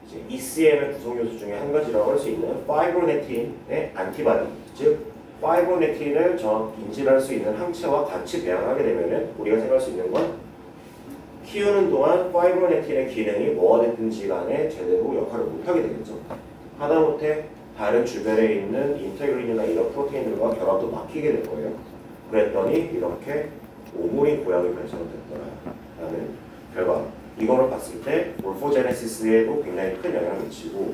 이제 ECM의 구성 요소 중에 한 가지라고 할 수 있는 파이브로넥틴의 안티바디, 즉 파이브로넥틴을 정확히 인지할 수 있는 항체와 같이 배양하게 되면은 우리가 생각할 수 있는 건 키우는 동안 파이브로넥틴의 기능이 뭐가 됐든지 간에 제대로 역할을 못하게 되겠죠. 하다못해 다른 주변에 있는 인테그린이나 이런 프로테인들과 결합도 막히게 될 거예요. 그랬더니 이렇게 오물인 고양이 발전됐더라라는 결과. 이거를 봤을 때 몰포제네시스에도 굉장히 큰 영향을 미치고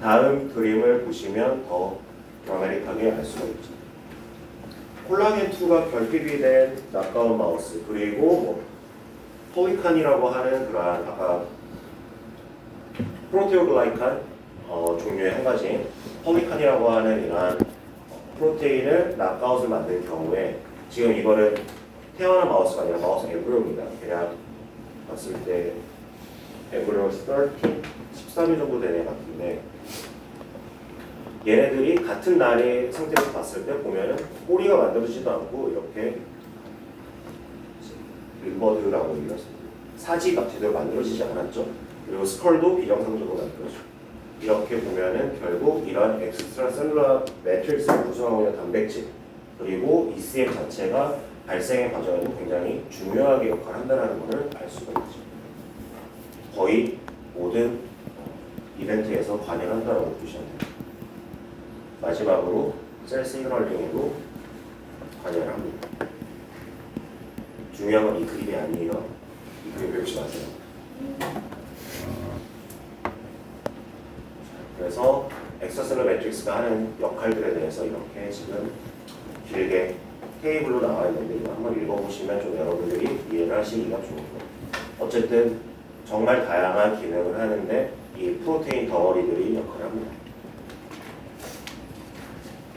다음 그림을 보시면 더 드라마틱하게 알 수가 있죠. 콜라겐2가 결핍이 된 낙가운 마우스 그리고 뭐 폴리칸이라고 하는 그러한 아까 프로테오글라이칸 종류의 한 가지인 폴리칸이라고 하는 이러한 프로테인을 낙가웃을 만든 경우에 지금 이거는 태어난 마우스가 아니라 마우스 엠브리오입니다. 대략 봤을 때 엠브리오 13일 정도 되는 애 같은데 얘네들이 같은 날의 상태에서 봤을 때 보면은 꼬리가 만들어지지도 않고 이렇게 림버드라고 이랬습니다. 사지가 제대로 만들어지지 않았죠. 그리고 스컬도 비정상적으로 만들어져. 이렇게 보면은 결국 이런 엑스트라 셀룰라 매트릭스를 구성하고 있는 단백질 그리고 ECM 자체가 발생의 과정에는 굉장히 중요하게 역할을 한다는 것을 알 수가 있죠. 거의 모든 이벤트에서 관여한다고 보시면 됩니다. 마지막으로 셀 시그널링에도 관여를 합니다. 중요한 건 이 그림이 아니에요. 이 그림 배우지 마세요. 그래서 엑스트라셀러 매트릭스가 하는 역할들에 대해서 이렇게 지금 길게 테이블로 나와 있는데 이거 한번 읽어보시면 좀 여러분들이 이해를 하시기가 좋을 거예요. 어쨌든 정말 다양한 기능을 하는데 이 프로테인 덩어리들이 역할을 합니다.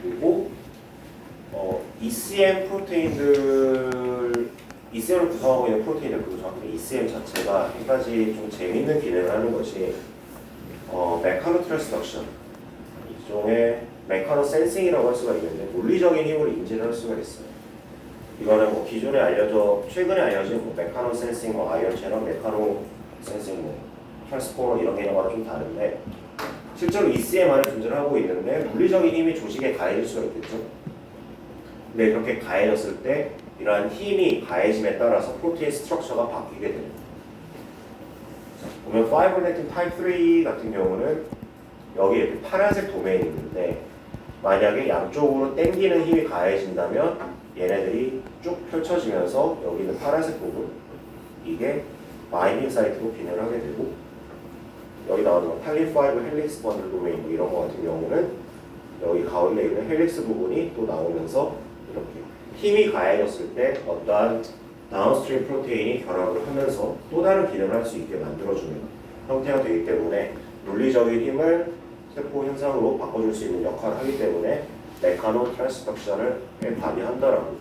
그리고 ECM 프로테인들, ECM을 구성하고 있는 프로테인들, 그리고 정확히 ECM 자체가 한 가지 좀 재밌는 기능을 하는 것이 메카노 트랜스덕션, 일종의 메카노 센싱이라고 할 수가 있는데 물리적인 힘을 인지를 할 수가 있어요. 이거는 뭐 기존에 최근에 알려진 뭐 메카노 센싱, 뭐 아이언 채널, 메카노 센싱, 뭐 트랜스포머 이런 개념과는 좀 다른데 실제로 ECM 안에 존재를 하고 있는데 물리적인 힘이 조직에 가해질 수가 있겠죠. 근데 그렇게 가해졌을 때 이러한 힘이 가해짐에 따라서 프로테인 스트럭처가 바뀌게 됩니다. 보면 파이브로넥틴 타입 3 같은 경우는 여기 이렇게 파란색 도메인이 있는데 만약에 양쪽으로 당기는 힘이 가해진다면 얘네들이 쭉 펼쳐지면서 여기 있는 파란색 부분 이게 바인딩 사이트로 기능을 하게 되고 여기 나오는 탈린 5 헬릭스 번들 도메인 뭐 이런 거 같은 경우는 여기 가운데 있는 헬릭스 부분이 또 나오면서 이렇게 힘이 가해졌을 때 어떠한 다운스트림 프로테인이 결합을 하면서 또 다른 기능을 할 수 있게 만들어주는 형태가 되기 때문에 물리적인 힘을 세포 현상으로 바꿔줄 수 있는 역할을 하기 때문에 메카노 트랜스덕션을 발휘한다라고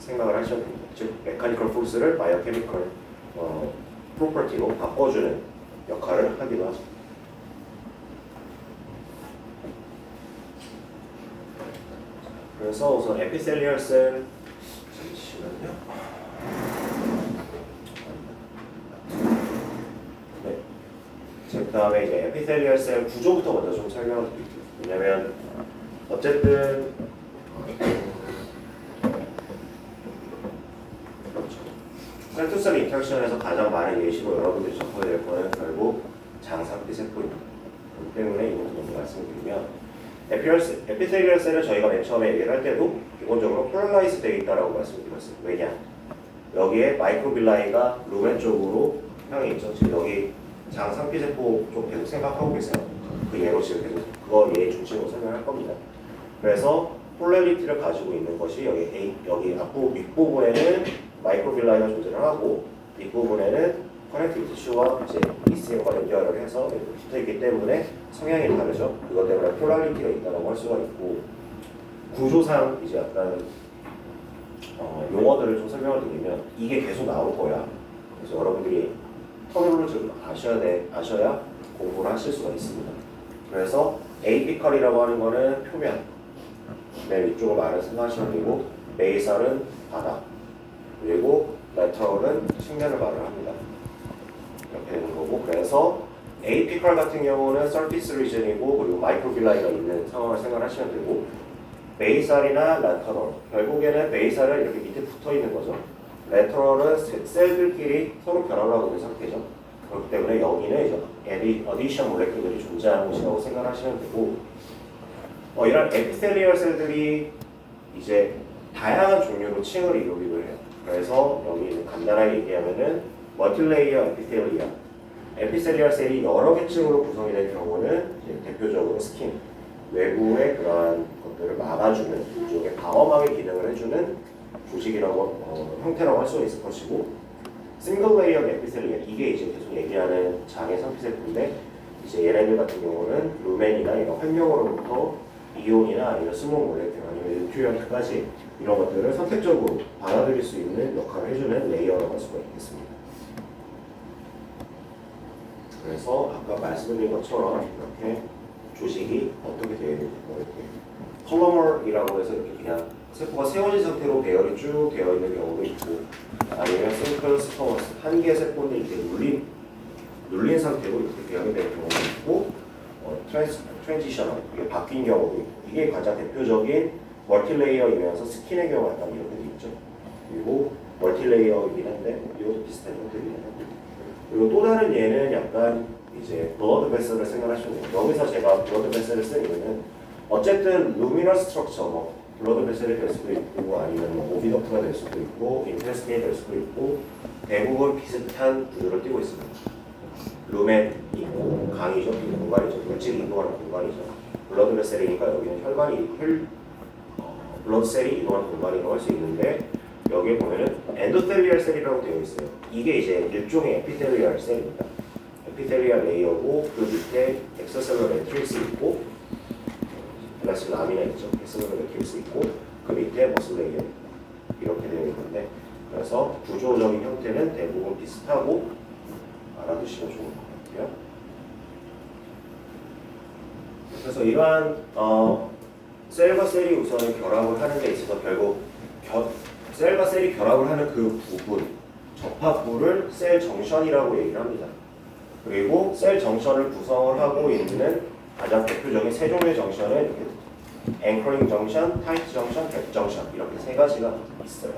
생각을 하시면 됩니다. 즉 메카니컬 포스를 바이오케미컬 프로퍼티로 바꿔주는 역할을 하기도 하죠. 그래서 우선 에피셀리얼 셀 잠시만요. 네. 그 다음에 이제 에피셀리얼 셀 구조부터 먼저 좀 설명을 드릴게요. 왜냐면 어쨌든 셀투셀 인터랙션에서 가장 많은 예시로 여러분들이 접하게 될 거는 결국 장상피 세포입니다. 그렇기 때문에 이것도 먼저 말씀드리면 에피셀리얼 셀을 저희가 맨 처음에 얘기를 할 때도 기본적으로 폴라라이즈 되어 있다고 말씀드렸어요. 왜냐? 여기에 마이크로빌라이가 루멘 쪽으로 향해 있죠. 지금 여기 장상피 세포 좀 계속 생각하고 계세요. 그 예로 지금 계속 그거 예 중심으로 설명할 겁니다. 그래서 폴라리티를 가지고 있는 것이 여기 윗부분에는 마이크로빌라이가 존재를 하고 뒷부분에는 커넥티브 티슈와 이제 ECM과 연결을 해서 붙어 있기 때문에 성향이 다르죠. 그것 때문에 폴라리티가 있다고 할 수가 있고 구조상 이제 약간 용어들을 좀 설명을 드리면 이게 계속 나올 거야. 그래서 여러분들이 터널을 좀 아셔야 공부를 하실 수가 있습니다. 그래서 에이피컬이라고 하는 거는 표면, 맨 위쪽을 말을 생각하시면 되고, 베이설은 바닥, 그리고 레터럴은 측면을 말을 합니다. 이렇게 되는 거고, 그래서 에이피컬 같은 경우는 서피스 리전이고, 그리고 마이크로빌라이가 있는 상황을 생각하시면 되고, 베이설이나 레터럴, 결국에는 베이설은 이렇게 밑에 붙어 있는 거죠. 레터럴은 셀들끼리 서로 결합하고 있는 상태죠. 그렇기 때문에 여기는 이제 어디션 몰레큘들이 존재하는 곳이라고 생각하시면 되고, 이런 에피셀리얼 셀들이 이제 다양한 종류로 층을 이루기도 해요. 그래서 여기 간단하게 얘기하면은 멀티레이어 에피셀리얼, 에피셀리얼 셀이 여러 개 층으로 구성이 된 경우는 이제 대표적으로 스킨, 외부의 그러한 것들을 막아주는 일종의 방어막의 기능을 해주는 조직이라고 형태라고 할 수가 있을 것이고, 싱글 레이어 에피셀리얼, 이게 이제 계속 얘기하는 장의 상피세포인데, 이제 얘네들 같은 경우는 루멘이나 이런 환경으로부터 이온이나 아니면 스몰 몰레큘 아니면 뉴트리언트까지 이런 것들을 선택적으로 받아들일 수 있는 역할을 해주는 레이어라고 할 수가 있겠습니다. 그래서 아까 말씀드린 것처럼 이렇게 조직이 어떻게 되어 있는지, 이렇게 컬러멀이라고 해서 이렇게 그냥 세포가 세워진 상태로 배열이 쭉 되어 있는 경우도 있고, 아니면 싱글 스커머스, 한 개의 세포는 이렇게 눌린 상태로 이렇게 배열이 되는 경우도 있고, 트랜지셔널, 이게 바뀐 경우도 있고, 이게 가장 대표적인 멀티레이어이면서 스킨의 경우가 약간 이렇게 돼 있죠. 그리고 멀티레이어이긴 한데 이것도 비슷한 형태이긴 한데, 그리고 또 다른 예는 약간 이제 블러드 베슬을 생각하시면 돼요. 여기서 제가 블러드 베슬을 쓴 이유는 어쨌든 루미너스 스트럭처, 블러드 베슬이 될 수도 있고, 아니면 오비덕트가 될 수도 있고, 인테스틴이 될 수도 있고, 대부분 비슷한 구조를 띠고 있습니다. 루멘 있고, 강이죠, 공간이죠, 물질이 이동하는 공간이죠. 블러드 베슬이니까 여기는 블러드 셀이 이동하는 공간이라고 할 수 있는데, 여기에 보면은 엔도텔리얼 셀이라고 되어 있어요. 이게 이제 일종의 에피텔리얼 셀입니다. 에피텔리얼 레이어고, 그 밑에 엑스셀러 매트릭스 있고, 플라스 라미나 있죠. 엑스셀러 매트릭스 있고, 그 밑에 머슬 레이어 이렇게 되어 있는데, 그래서 구조적인 형태는 대부분 비슷하고 알아두시면 좋을 것 같아요. 그래서 이러한 셀과 셀이 우선 결합을 하는 데 있어서 결국 셀과 셀이 결합을 하는 그 부분, 접합부를 셀 정션이라고 얘기를 합니다. 그리고 셀 정션을 구성을 하고 있는 가장 대표적인 세 종류의 정션은 이렇게 앵커링 정션, 타이트 정션, 갭 정션, 이렇게 세 가지가 있어요.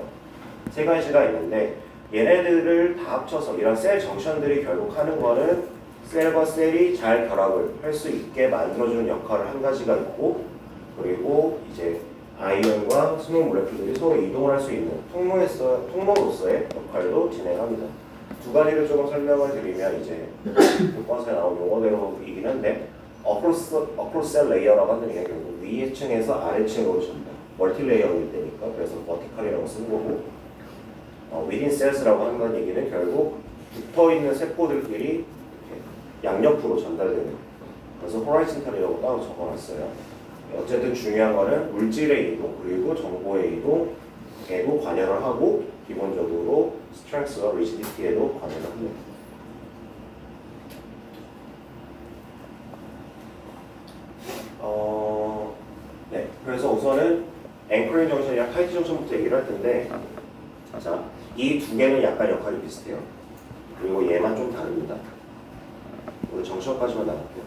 세 가지가 있는데, 얘네들을 다 합쳐서 이런 셀 정션들이 결국 하는 거는 셀과 셀이 잘 결합을 할 수 있게 만들어주는 역할을 한 가지가 있고, 그리고 이제 아이언과 스몰 몰레큘들이 서로 이동을 할 수 있는 통로로서의 역할도 진행합니다. 두 가지를 조금 설명을 드리면, 이제 교과서에 나온 용어대로이긴 한데, 어크로스 레이어라고 하는 게 결국 위의 층에서 아래층으로 전다. 멀티레이어일 때니까, 그래서 버티컬이라고 쓰는 거고, within cells라고 하는 건 얘기는 결국 붙어있는 세포들끼리 이렇게 양옆으로 전달되는, 그래서 horizontal이라고 따로 적어놨어요. 어쨌든 중요한 거는 물질의 이동, 그리고 정보의 이동에도 관여를 하고, 기본적으로 strength와 rigidity에도 관여를 합니다. 네, 그래서 우선은 앵커링 정션이랑 타이트 정션부터 얘기를 할 텐데, 자, 이 두 개는 약간 역할이 비슷해요. 그리고 얘만 좀 다릅니다. 우리 정션까지만 나갈게요.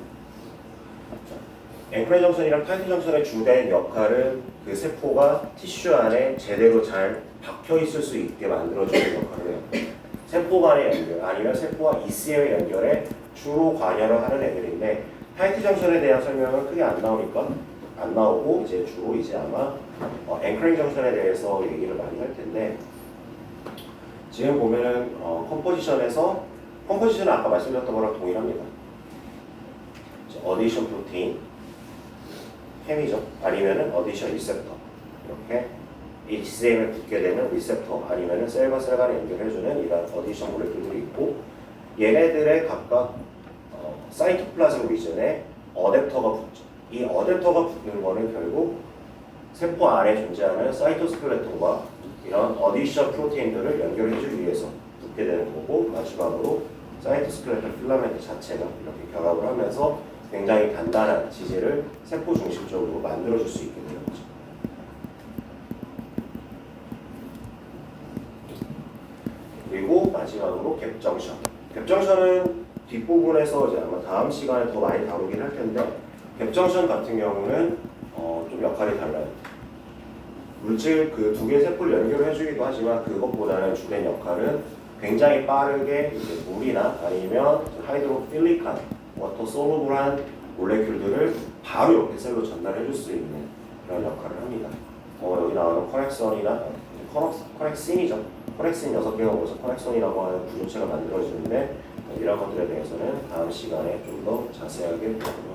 앵커링 정션이랑 타이트 정션의 주된 역할은 그 세포가 티슈 안에 제대로 잘 박혀 있을 수 있게 만들어주는 역할을 해요. 세포 간의 연결, 아니면 세포와 ECM의 연결에 주로 관여를 하는 애들인데, 타이트 정션에 대한 설명은 크게 안 나오니까 안 나오고, 이제 주로 이제 아마 앵커링 정션에 대해서 얘기를 많이 할 텐데, 지금 보면은 컴포지션은 아까 말씀드렸던 거랑 동일합니다. 어디션 프로테인, 햄이죠. 아니면은 어디션 리셉터, 이렇게 HCM에 붙게 되는 리셉터, 아니면은 셀과 셀 간에 연결해주는 이런 어디션 몰레큘들이 있고, 얘네들의 각각 사이토플라즘 리전에 어댑터가 붙죠. 이 어댑터가 붙는 거는 결국 세포 안에 존재하는 사이토스켈레톤과 이런 어디션 프로테인들을 연결해주기 위해서 붙게 되는 거고, 마지막으로 사이토스켈레톤 필라멘트 자체가 이렇게 결합을 하면서 굉장히 단단한 지질을 세포 중심적으로 만들어줄 수 있게 되는 거죠. 그리고 마지막으로 갭정션. 갭정션은 뒷부분에서 이제 아마 다음 시간에 더 많이 다루긴 할 텐데, 갭정션 같은 경우는 좀 역할이 달라요. 물질 그 두 개의 세포를 연결해주기도 하지만 그것보다는 주된 역할은 굉장히 빠르게 이제 물이나 아니면 하이드로필릭한 워터 솔루블한 몰레큘들을 바로 옆에 셀로 전달해줄 수 있는 그런 역할을 합니다. 여기 나오는 코렉선이나 코렉신이죠. 코렉신 6개가 모여서 코렉선이라고 하는 구조체가 만들어지는데 이런 것들에 대해서는 다음 시간에 좀 더 자세하게 보도록